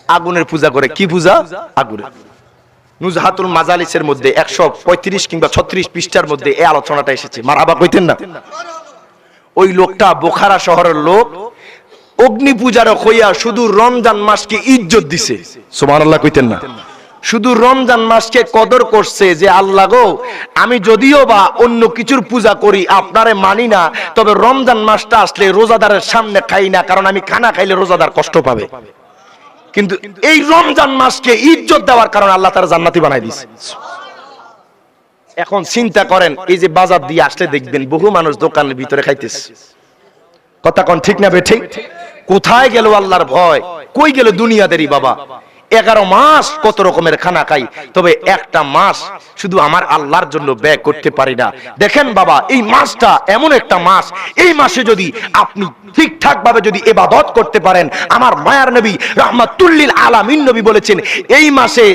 আগুনের পূজা করে, কি পূজা? আগুনের। নুজহাতুল মাজালিসের মধ্যে 135 কিংবা 36 পৃষ্ঠার মধ্যে এই আলোচনাটা এসেছে। মারহাবা কইতেন না? ওই লোকটা বোখারা শহরের লোক, অগ্নি পূজারক হইয়া শুধু রমজান মাসকে ইজ্জত দিছে। সুবহানাল্লাহ কইতেন না? শুধু রমজান মাসকে কদর করছে যে আল্লাহ গো আমি যদিও বা অন্য কিছুর পূজা করি আপনারে মানি না, তবে রমজান মাসটা আসলে রোজাদারের সামনে খাই না, কারণ আমি খানা খাইলে রোজাদার কষ্ট পাবে। কিন্তু এই রমজান মাসকে ইজ্জত দেওয়ার কারণে আল্লাহ তাআলা জান্নাতি বানাই দিয়েছে। এখন চিন্তা করেন এই যে বাজার দিয়ে আসলে দেখবেন বহু মানুষ দোকানের ভিতরে খাইতেছে। কথা কোন ঠিক না বেঠিক? কোথায় গেল আল্লাহর ভয়? কই গেল দুনিয়াদেরই বাবা? 11 মাস কত রকমের খানা খাই, তবে একটা মাস শুধু আমার আল্লাহর জন্য ব্যয় করতে পারি না। দেখেন বাবা এই মাসটা এমন একটা মাস, এই মাসে যদি আপনি ঠিকঠাক ভাবে যদি ইবাদত করতে পারেন, আমার মায়ার নবী রাহমাতুল লিল আলামিন নবী বলেছেন এই মাসে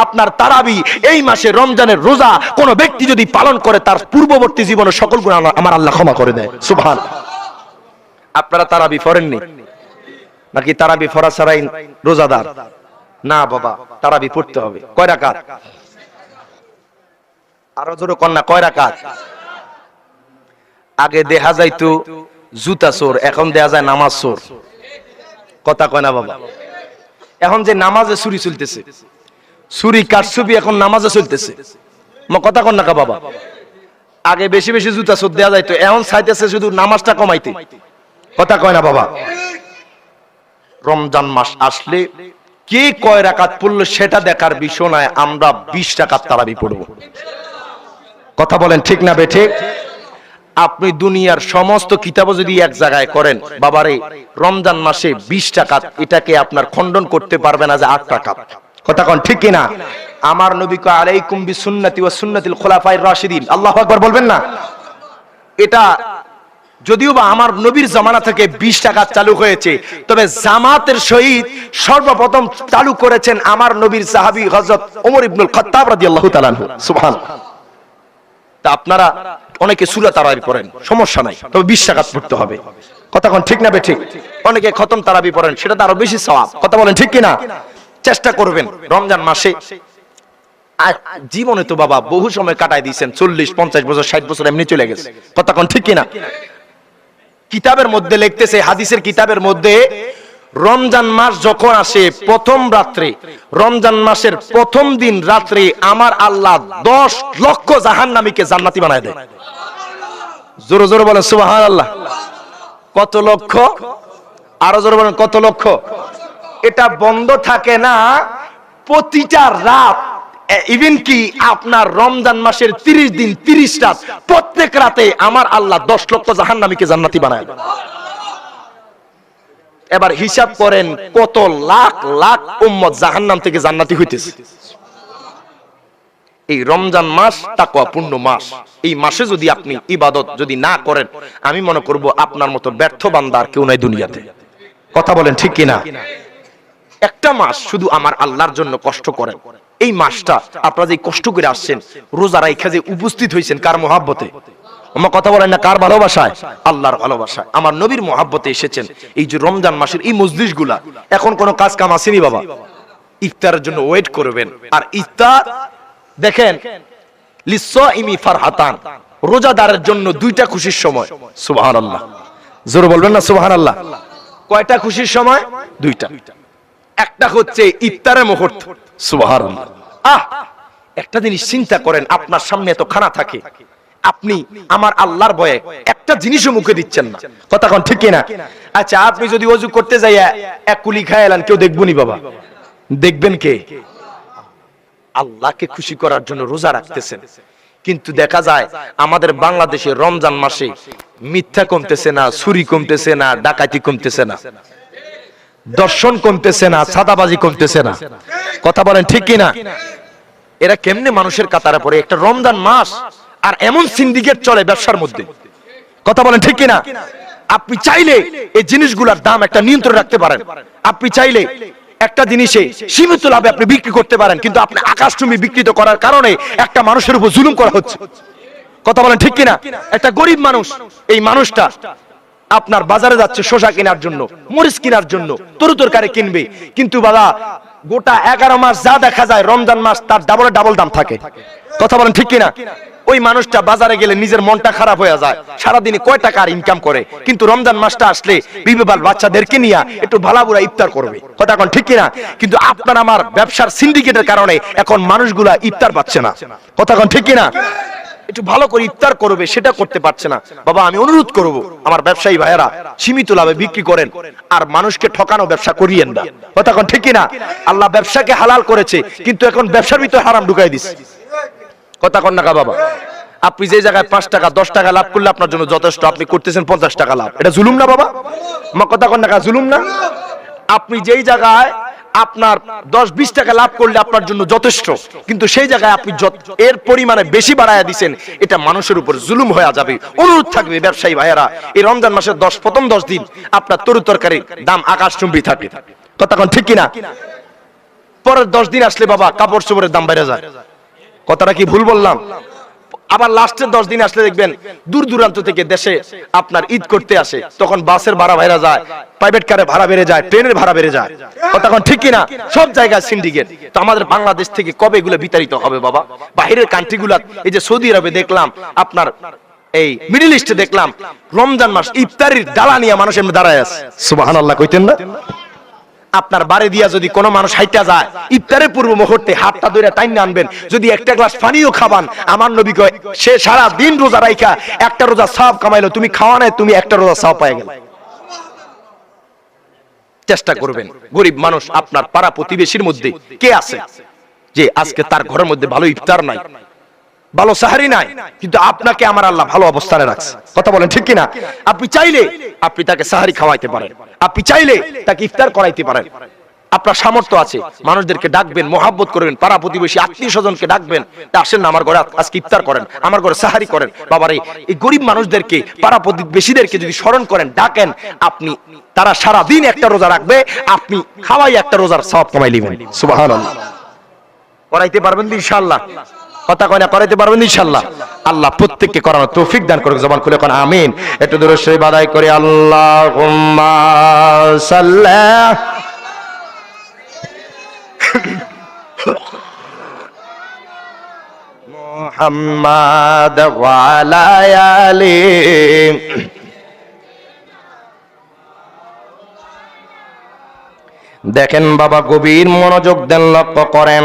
আপনার তারাবি, এই মাসে রমজানের রোজা কোন ব্যক্তি যদি পালন করে তার পূর্ববর্তী জীবনের সকল গুনাহ আমার আল্লাহ ক্ষমা করে দেয়। সুবহান। আপনারা তারাবি পড়েননি নাকি? তারাবি পড়া ছাড়াই রোজাদার না বাবা, তারাবি পড়তে হবে। কয় রাকাত? আরো জোরে কন্যা, কয় রাকাত? আগে দেখা যাইতো জুতা চোর, এখন দেখা যায় নামাজ চোর। কথা কয় না বাবা? এখন যে নামাজে চুরি চলতেছে, চুরি কারচুপি এখন নামাজে চলতেছে। কথা কন না কা বাবা? আগে বেশি বেশি জুতা চোর দেয়া যাইতো, এখন চাইতেছে শুধু নামাজটা কমাইতে। কথা কয় না বাবা? রমজান মাস আসলে কে কয় রাকাত পড়লো সেটা দেখার বিষয় নয়, আমরা 20 রাকাত তারাবি পড়ব। কথা বলেন ঠিক না বেঠিক? আপনি দুনিয়ার সমস্ত কিতাবও যদি এক জায়গায় করেন বাবারে, রমজান মাসে 20 রাকাত এটাকে আপনার খণ্ডন করতে পারবে না যে 8 রাকাত। কথা কোন ঠিক কিনা? আমার নবী কয় আলাইকুম বিসুন্নতি ওয়া সুন্নাতিল খুলাফায়ে রাশিদিন। আল্লাহু আকবার বলবেন না? এটা যদিও বা আমার নবীর জামানা থেকে 20 রাকাত চালু হয়েছে, তবে জামাতের সহিত সর্বপ্রথম চালু করেছেন আমার নবীর সাহাবী হযরত ওমর ইবনুল খাত্তাব রাদিয়াল্লাহু তাআলা আনহু। সুবহানাল্লাহ। তা আপনারা অনেকে সূরা তারাবি পড়েন, সমস্যা নাই, তবে 20 রাকাত পড়তে হবে। কথা কোন ঠিক না বেঠিক? অনেকে খতম তারাবি পড়েন, সেটা তো আরো বেশি সওয়াব। কথা বলেন ঠিক কিনা? চেষ্টা করবেন রমজান মাসে আর জীবনে তো বাবা বহু সময় কাটায় দিয়েছেন, 40-50 বছর 60 বছর এমনি চলে গেছে, কথা কোন ঠিক কিনা? কিতাবের মধ্যে লিখতেছে, হাদিসের কিতাবের মধ্যে, রমজান মাস যখন আসে প্রথম রাত্রে, রমজান মাসের প্রথম দিন রাত্রে আমার আল্লাহ 10 লক্ষ জাহান্নামীকে জান্নাতি বানায় দেয়। জোরে জোরে বলেন সুবহানাল্লাহ। কত লক্ষ? আরো জোরে বলেন কত লক্ষ? এটা বন্ধ থাকে না প্রতিটা রাত, ইভেন কি আপনার রমজান মাসের 30 দিন 30 রাত, প্রত্যেক রাতে আমার আল্লাহ 10 লক্ষ জাহান্নামীকে জান্নাতি বানায় দেয়। এবার হিসাব করেন কত লাখ লাখ উম্মত জাহান্নাম থেকে জান্নাতি হইতেছে। এই রমজান মাস তাকওয়াপূর্ণ মাস, এই মাসে যদি আপনি ইবাদত যদি না করেন, আমি মনে করব আপনার মতো ব্যর্থ বান্দা আর কেউ নাই দুনিয়াতে, কথা বলেন ঠিক কিনা? একটা মাস শুধু আমার আল্লাহর জন্য কষ্ট করেন। এই মাসটা আপনারা যে কষ্ট করে আসছেন, রোজা রাইখা যে উপস্থিত হয়েছেন, কার মহাব্বতে? আমার কথা বলেন না, কার ভালোবাসায়? আল্লাহর ভালোবাসায়, আমার নবীর মহাব্বতে এসেছেন। এই যে রমজান মাসের এই মজলিসগুলা, এখন কোনো কাজ কাম আসেনি বাবা, ইফতারের জন্য ওয়েট করবেন। আর ইফতার দেখেন, লিসাইমি ফারহাতান, রোজাদারের জন্য দুইটা খুশির সময়। সুবহানাল্লাহ, জোরে বলবেন না সুবহানাল্লাহ। কয়টা খুশির সময়? দুইটা। একটা হচ্ছে ইফতারের মুহূর্ত, সুবহানাল্লাহ। একটা জিনিস চিন্তা করেন, আপনার সামনে এত খানা থাকে, আপনি আমার আল্লাহর ভয়ে একটা জিনিসও মুখে দিচ্ছেন না, কথা কোন ঠিক কিনা? আচ্ছা, আপনি যদি ওযু করতে যাইয়া এক কুলি খায় এলেন, কেউ দেখবনি বাবা? দেখবেন কে? আল্লাহকে খুশি করার জন্য রোজা রাখতেছেন। কিন্তু দেখা যায় আমাদের বাংলাদেশে রমজান মাসে মিথ্যা কমতেছে না, চুরি কমতেছে না, ডাকাতি কমতেছে না, দর্শন কমতেছে না, সাদাবাজি কমতেছে না, কথা বলেন ঠিক কিনা? এরা কেমনে মানুষের কাতারে পড়ে? একটা রমজান মাস, আর এমন সিন্ডিকেট চলে ব্যবসার মধ্যে, কথা বলেন ঠিক কিনা? আপনি চাইলে এই জিনিসগুলোর দাম একটা নিয়ন্ত্রণ রাখতে পারেন, আপনি চাইলে একটা জিনিসে সীমিত লাভে আপনি বিক্রি করতে পারেন, কিন্তু আপনি আকাশচুম্বী বিক্রিত করার কারণে একটা মানুষের উপর জুলুম করা হচ্ছে, কথা বলেন ঠিক কিনা? একটা গরিব মানুষ, এই মানুষটা আপনার বাজারে যাচ্ছে শসা কেনার জন্য, মরিচ কেনার জন্য, তরু তরকারি কিনবে, কিন্তু বাবা গোটা 11 মাস যা দেখা যায় রমজান মাস তার ডাবল দাম থাকে, কথা বলেন ঠিক কিনা? ওই মানুষটা বাজারে গেলে নিজের মনটা খারাপ হয়ে যায়, সারাদিনে কয় টাকা ইনকাম করে, কিন্তু রমজান মাসটা আসলে বিবেবাল বাচ্চাদেরকে নিয়ে একটু ভালাবুরা ইফতার করবে, কথা কোন ঠিক কিনা? কিন্তু আপনার আমার ব্যবসার সিন্ডিকেটের কারণে এখন মানুষগুলা ইফতার পাচ্ছে না, কথা কোন ঠিক কিনা? একটু ভালো করে ইফতার করবে, সেটা করতে পারছে না। বাবা আমি অনুরোধ করব, আমার ব্যবসায়ী ভাইয়েরা সীমিত লাভে বিক্রি করেন, আর মানুষকে ঠকানো ব্যবসা করিয়েন না, কথা কোন ঠিক কিনা? আল্লাহ ব্যবসাকে হালাল করেছে, কিন্তু এখন ব্যবসার ভিতরে হারাম ঢুকাই দিছে, কথা কোন না বাবা? আপনি যে জায়গায় 5 টাকা 10 টাকা লাভ করলে আপনার জন্য যথেষ্ট, আপনি করতেছেন 50 টাকা লাভ, এটা জুলুম না বাবা? আমার কথা কোন না, জুলুম না? আপনি যেই জায়গায় আপনার 10-20 টাকা লাভ করলে আপনার জন্য যথেষ্ট, কিন্তু সেই জায়গায় আপনি এর পরিমাণে বেশি বাড়ায়া দিবেন, এটা মানুষের উপর জুলুম হয়ে যাবে। অনুরোধ থাকবে ব্যবসায়ী ভাইয়েরা, এই রমজান মাসের প্রথম 10 দিন আপনার তরু তরকারির দাম আকাশচুম্বী থাকে, কথা কোন ঠিক কিনা? পরের 10 দিন আসলে বাবা কাপড় চোপড়ের দাম বেড়ে যায়, কথাটা কি ভুল বললাম? আবার লাস্টের 10 দিন আসলে দেখবেন দূর দূরান্ত থেকে দেশে আপনার ঈদ করতে আসে, তখন বাসের ভাড়া বেড়ে যায়, প্রাইভেট কারের ভাড়া বেড়ে যায়, ট্রেনের ভাড়া বেড়ে যায়, কথা কোন ঠিক কিনা? সব জায়গায় সিন্ডিকেট। তো আমাদের বাংলাদেশ থেকে কবে এগুলো বিতাড়িত হবে বাবা? বাইরের কান্ট্রিগুলো, এই যে সৌদি আরবে দেখলাম, আপনার এই মিডল ইস্টে দেখলাম, রমজান মাস ইফতারির ডালা নিয়ে মানুষ এমনি দাঁড়ায় আছে, সুবহানাল্লাহ কইতেন না? আপনার বাড়ি দিয়া যদি কোনো মানুষ হাইটা যায়, ইফতারের পূর্ব মুহূর্তে হাতটা ধরে টাইনে আনবেন, যদি একটা গ্লাস পানিও খাবান, আমার নবী কয় সে সারা দিন রোজা রাইখা একটা রোজা সওয়াব কামাইলো, তুমি খাওয়া নাই, তুমি একটা রোজা সওয়াব পেয়ে গেলে। চেষ্টা করবেন, গরিব মানুষ আপনার পাড়া প্রতিবেশীর মধ্যে কে আছে যে আজকে তার ঘরের মধ্যে ভালো ইফতার নাই, ভালো সাহারি নাই, কিন্তু আপনাকে আমার আল্লাহ ভালো অবস্থানে রাখছে, কথা বলেন ঠিক কিনা? আপনি চাইলে আপনি তাকে সাহারি খাওয়াইতে পারেন, আপনি চাইলে তাকে ইফতার করাইতে পারেন, আপনার সামর্থ্য আছে। মানুষদেরকে ডাকবেন, মহাব্বত করবেন, পাড়া প্রতিবেশী আত্মীয় স্বজনকে ডাকবেন, আসেন না আমার ঘরে আজকে ইফতার করেন, আমার ঘরে সাহারি করেন। বাবারে, এই গরিব মানুষদেরকে, পাড়া প্রতিবেশীদেরকে যদি স্মরণ করেন, ডাকেন, আপনি তারা সারা দিন একটা রোজা রাখবে, আপনি খাওয়াই একটা রোজার সওয়াব কামাই নেবেন। সুবহানাল্লাহ। করাইতে পারবেন ইনশাআল্লাহ? কথা কয় না, করাইতে পারবেন ইনশাআল্লাহ? আল্লাহ প্রত্যেককে করানোর তৌফিক দান করুক। জবান খুলে কোন আমিন। একটু দরুদ শরীফ আদায় করি। আল্লাহুম্মা সাল্লি মুহাম্মাদ ওয়া আলা আলিহি। দেখেন বাবা, গভীর মনোযোগ দেন, লক্ষ্য করেন।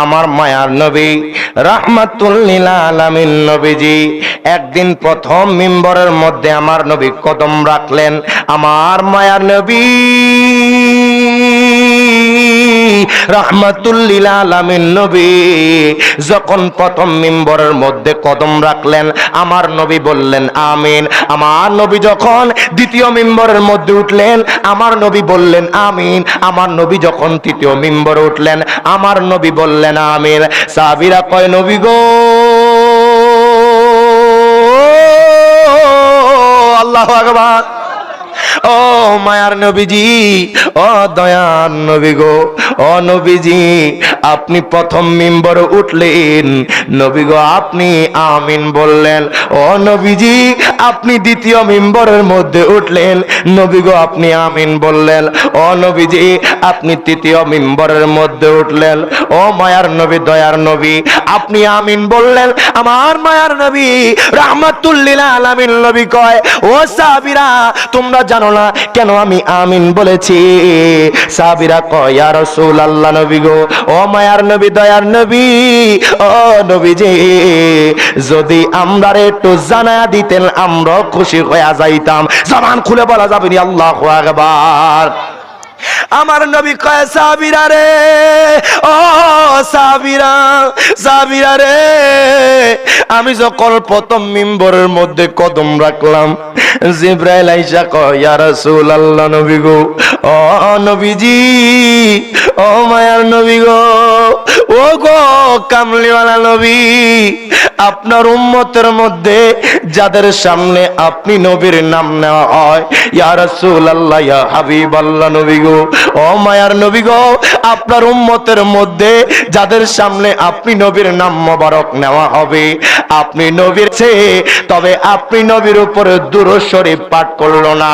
আমার মায়ার নবী রাহমাতুল লিল আলামিন নবীজি একদিন প্রথম মিম্বরের মধ্যে আমার নবী কদম রাখলেন। আমার মায়ার নবী রাহমাতুল লিল আলামিন নবী যখন প্রথম মিম্বরের মধ্যে কদম রাখলেন, আমার নবী বললেন আমিন। আমার নবী যখন দ্বিতীয় মিম্বরের মধ্যে উঠলেন, আমার নবী বললেন আমিন। আমার নবী যখন তৃতীয় মিম্বরে উঠলেন, আমার নবী বললেন আমিন। সাহাবীরা কয়, নবী গো, আল্লাহু আকবার। ও মায়ার নবীজি, ও দয়ার নবী গো, ও নবীজি, আপনি প্রথম মিম্বরে উঠলেন, নবী গো আপনি আমিন বললেন। ও নবীজি, আপনি দ্বিতীয় মিম্বরের মধ্যে উঠলেন, নবী গো আপনি আমিন বললেন। ও নবীজি, আপনি তৃতীয় মিম্বরের মধ্যে উঠলেন, ও মায়ার নবী, দয়ার নবী, আপনি আমিন বললেন। আমার মায়ার নবী রাহমাতুল লিল আলামিন নবী কয়, ও সাহাবীরা, তোমরা জানো না কেন আমি আমিন বলেছি? সাহাবীরা কয়, ইয়া রাসূলুল্লাহ, নবী গো, ও মায়ার নবী, দয়ার নবী, ও নবীজি, যদি আমরা একটু জানা দিতেন আমরা খুশি হয়ে যাইতাম। জবান খুলে বলা যাবে না আল্লাহু আকবার। আমার নবী কয়, সাহাবীরা রে, ও সাহাবীরা, সাহাবীরা রে, আমি যখন প্রথম মিম্বরের মধ্যে কদম রাখলাম, জিবরাইল আইসা কয়, ইয়া রাসূলুল্লাহ, নবী গো, ও নবীজি, ও মায়ার নবী গো, ও গো কামলিওয়ালা নবী, আপনার উম্মতের মধ্যে যাদের সামনে আপনি নবীর নাম নেওয়া হয়, ইয়া রাসূলুল্লাহ, ইয়া হাবিবাল্লাহ, নবী গো, ও মায়ার নবী গো, আপনার উম্মতের মধ্যে যাদের সামনে আপনি নবীর নাম মোবারক নেওয়া হবে, আপনি নবীর চেয়ে, তবে আপনি নবীর উপরে দুরূদ শরীফ পাঠ করলো না,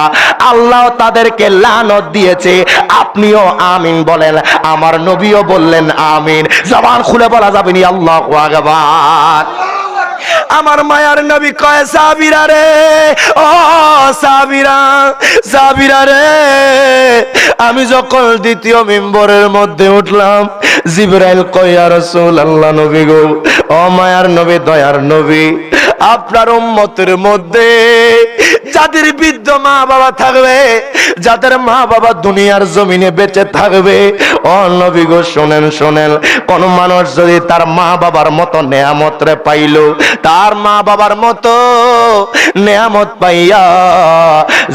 আল্লাহ তাদেরকে লানত দিয়েছে। আপনিও আমিন বলেন, আমার নবীও বললেন আমিন। জবান খুলে বলা যাবে না আল্লাহু আকবার। আমার মায়ার নবী কয়, সাহাবীরা রে, ও সাহাবীরা, সাহাবীরা রে, আমি যখন দ্বিতীয় মিম্বরের মধ্যে উঠলাম, জিবরাইল কয়, ইয়া রাসূলুল্লাহ, নবী গো, ও মায়ার নবী, দয়ার নবী, আপনার উম্মতের মধ্যে যাদের বৃদ্ধ মা বাবা থাকবে, যাদের মা বাবা দুনিয়ার জমিনে বেঁচে থাকবে, ও নবী গো শোনেন, শোনেন, কোন মানুষ যদি তার মা বাবার মতো নেয়ামত রে পাইলো, তার মা বাবার মতো নেয়ামত পাইয়া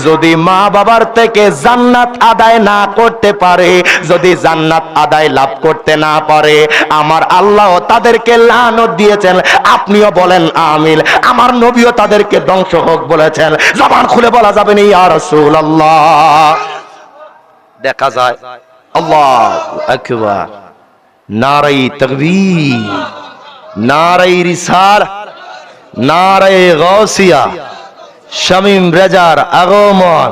যদি মা বাবার থেকে জান্নাত আদায় না করতে পারে, যদি জান্নাত আদায় লাভ করতে না পারে, আমার আল্লাহ তাদেরকে লানত দিয়েছেন। আপনিও বলেন আমিন। আমার নবীও তাদেরকে ধ্বংস হোক বলেছেন। জবান খুলে বলা যাবে না ইয়া রাসূলুল্লাহ। দেখা যায়, আল্লাহু আকবার, নারায়ে তাকবীর, নারায়ে রিসালাহ, নারায়ে গাউসিয়া, শামীম রেজার আগমন,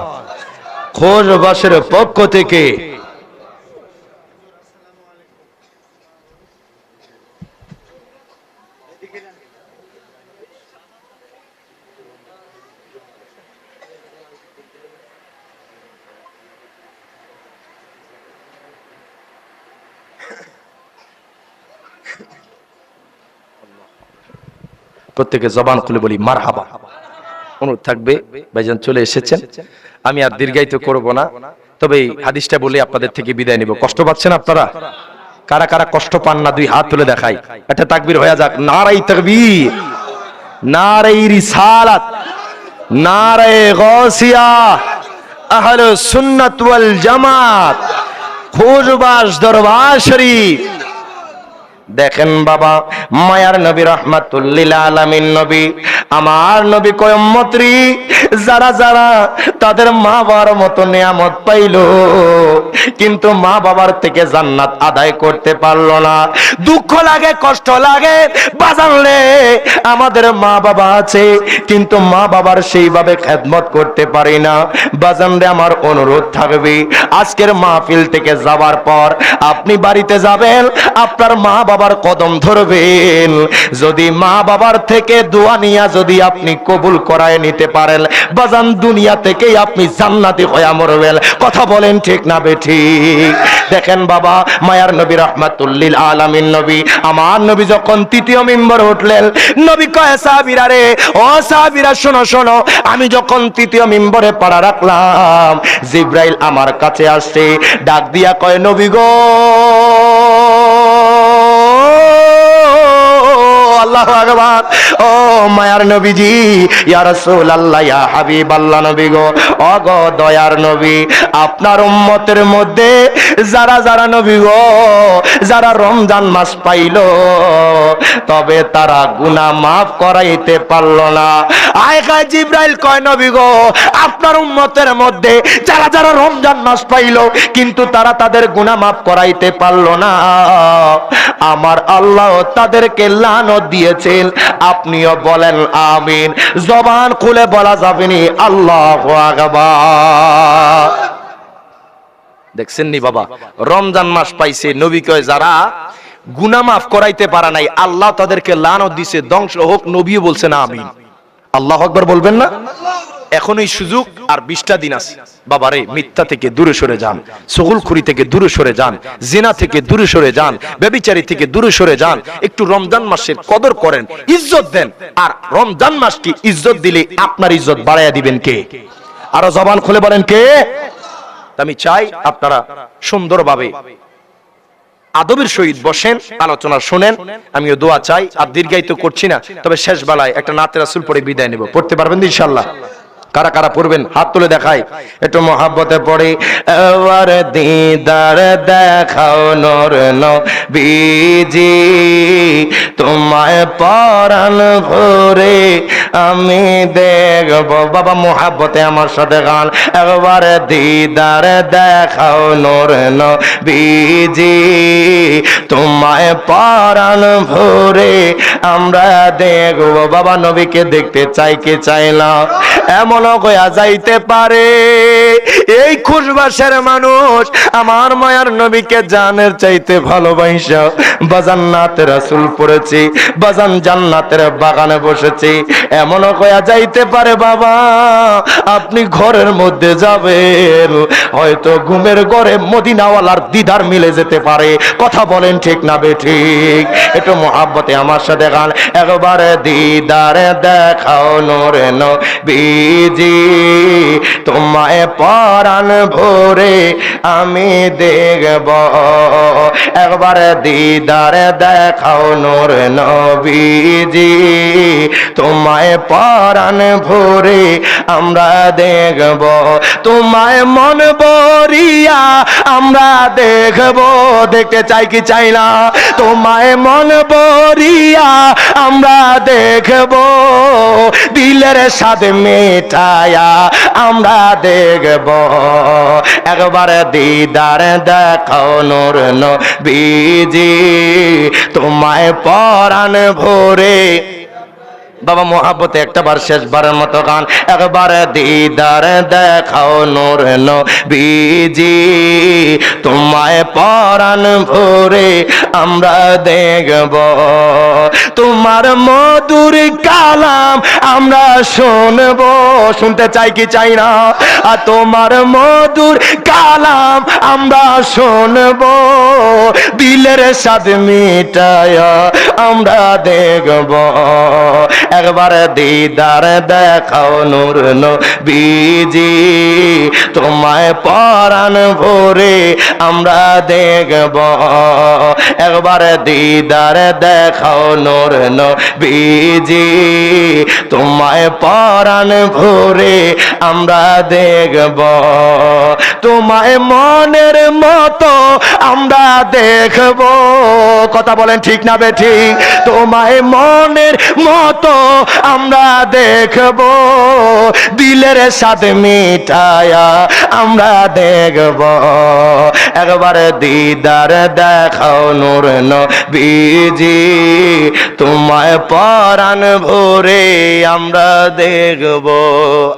খোঁজবাসের পক্ষ থেকে প্রত্যেকে জবান খুলে বলি মারহাবা। অনুরোধ থাকবে, ভাইজান চলে এসেছেন, আমি আর দীর্ঘায়িত করব না, তবে এই হাদিসটা বলে আপনাদের থেকে বিদায় নিব। কষ্ট পাচ্ছেন আপনারা? কারা কারা কষ্ট পান না দুই হাত তুলে দেখাই। একটা তাকবীর হয়ে যাক। নারায়ে তাকবীর, নারায়ে রিসালাত, নারায়ে গাউসিয়া, আহলুস সুন্নাত ওয়াল জামাত, খোঁজবাস দরবার শরীফ। দেখেন বাবা, মায়ার নবী রাহমাতুল লিল আলামিন নবী, আমার নবী কয়, উম্মতরি, যারা যারা তাদের মা বাবার মতো নিয়ামত পাইলো কিন্তু মা বাবার থেকে জান্নাত আদায় করতে পারলো না, দুঃখ লাগে, কষ্ট লাগে। বাজানলে আমাদের মা বাবা আছে কিন্তু মা বাবার সেইভাবে খেদমত করতে পারি না। বাজানলে আমার অনুরোধ থাকবে, আজকের মাহফিল থেকে যাওয়ার পর আপনি বাড়িতে যাবেন, আপনার মা বাবা বাবার কদম ধরবেন। যদি মা বাবার থেকে দোয়া নিয়া যদি আপনি কবুল করায় নিতে পারেন বাজান, দুনিয়া থেকেই আপনি জান্নাতি হয়ে মরবেন। কথা বলেন ঠিক না বেঠিক? দেখেন বাবা, মায়ার নবী রাহমাতুল আলামিন নবী, আমার নবী যখন তৃতীয় মিম্বরে উঠলেন, নবী কয় সাহাবীরা রে, ও সাহাবীরা শোনো শোনো, আমি যখন তৃতীয় মিম্বরে পাড়া রাখলাম জিব্রাইল আমার কাছে আসছে, ডাক দিয়া কয় নবী গো, আল্লাহু আকবার, ও মায়ার নবীজি, ইয়া রাসূলুল্লাহ, ইয়া হাবিবাল্লাহ, নবী গো, ও গো দয়ার নবী, আপনার উম্মতের মধ্যে যারা যারা নবী গো, যারা রমজান মাস পাইলো তবে তারা গুনাহ মাফ করাইতে পারলো না। আয় খায় জিব্রাইল কয় নবী গো, আপনার উম্মতের মধ্যে যারা যারা রমজান মাস পাইলো কিন্তু তারা তাদের গুনাহ মাফ করাইতে পারলো না, আমার আল্লাহ তাদেরকে লানত দিয়েছেন। আপনিও বলেন আমিন। জবান খুলে বলা যাবে নি আল্লাহু আকবার। দেখছেন নি বাবা, রমজান মাস পাইছে, নবী কয় যারা গুনাহ মাফ করাইতে পারে নাই আল্লাহ তাদেরকে লানত দিছে, ধ্বংস হোক। নবীও বলছেন আমিন। আল্লাহু আকবার বলবেন না? এখনই সুযোগ, আর 20টা দিন আছে বাবারে। মিথ্যা থেকে দূরে সরে যান, চগলখুরি থেকে দূরে সরে যান, জিনা থেকে দূরে সরে যান, ব্যভিচারী থেকে দূরে সরে যান। একটু রমজান মাসের কদর করেন, ইজ্জত দেন। আর রমজান মাস কি ইজ্জত দিলে আপনার ইজ্জত বাড়াইয়া দিবেন কে? আরো জবান খুলে বলেন কে? আমি চাই আপনারা সুন্দরভাবে আদবের সহিত বসেন, আলোচনা শুনেন। আমিও দোয়া চাই, আর দীর্ঘায়িত করছি না, তবে শেষ বেলায় একটা নাতে রাসূল পড়ে বিদায় নেব। পড়তে পারবেন তো ইনশাআল্লাহ? কারা কারা পড়বেন হাত তুলে দেখাই, একটু মহাব্বতে পড়ি। এবার দিদার দেখাও নূর নবীজি, তোমায় পরাণ ভরে আমি দেখব। বাবা মহাব্বতে আমার সাথে গান। একবার দিদার দেখাও নূর নবীজি, তোমায় পরাণ ভরে আমরা দেখব। বাবা নবীকে দেখতে চাই কে চাই না? এমন হইয়া যাইতে পারে এই খুশবাসের মানুষ আমার মায়ার নবীকে জানের চাইতে ভালোবাসা বাজান নাতে রাসূল পড়েছি, বাজান জান্নাতের বাগানে বসেছি। এমন হইয়া যাইতে পারে বাবা, আপনি ঘরের মধ্যে যাবেন, হয়তো ঘুমের ঘরে মদিনাওয়ালার দিদার মিলে যেতে পারে। কথা বলেন ঠিক না বেঠিক? একটু মহাব্বতে আমার সাথে গান। একবার দিদার দেখাও নূরে নবীজি, তোমায় পরাণ ভরে আমি দেখব। একবার দিদার দেখাও নূরে নবীজি, তোমায় পরাণ ভরে আমরা দেখব। তোমায় মন ভরিয়া আমরা দেখব। দেখতে চাই কি চাই না? তোমায় মন ভরিয়া আমরা দেখব, দিলের স্বাদ মেটায়া আমরা দেখব। একবার দিদার দেখাও নূর নবীজি, তোমায় পরাণ ভরে। বাবা মহাব্বতে একটা বার শেষবারের মতো গান। একবার দিদার দেখাও নূর নবীজি, তোমায় পরাণ ভরে আমরা দেখব। তোমার মধুর কালাম আমরা শুনব। শুনতে চাই কি চাই না? আর তোমার মধুর কালাম আমরা শুনব, দিলের স্বাদ মিটায়া আমরা দেখব। একবার দিদার দেখাও নূর নবীজি, তোমায় পরাণ ভরে আমরা দেখব। একবার দিদার দেখাও নূর নবীজি, তোমায় পরাণ ভরে আমরা দেখব। তোমায় মনের মতো আমরা দেখব। কথা বলেন ঠিক না বেঠিক? তোমায় মনের মতো আমরা দেখব, দিলের স্বাদ মিটায়া আমরা দেখব। একবার দিদার দেখাও নূর নবীজি, তোমায় তোমায় পরাণ ভরে আমরা দেখব।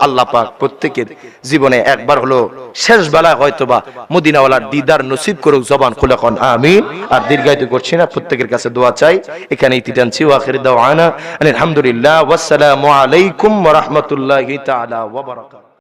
আল্লাহ পাক প্রত্যেকের জীবনে একবার হলো শেষ বেলা হয়তোবা মদিনাওয়ালার দিদার নসিব করুক। জবান খুলে কোন আমিন। আর দীর্ঘায়িত করছি না, প্রত্যেকের কাছে দোয়া চাই। এখানে ইতি টানছি। ওয়া আখির দাওয়ানা আলহামদুলিল্লাহ, ওয়াসসালামু আলাইকুম ওয়া রাহমাতুল্লাহি তাআলা ওয়া বারাকাতুহু।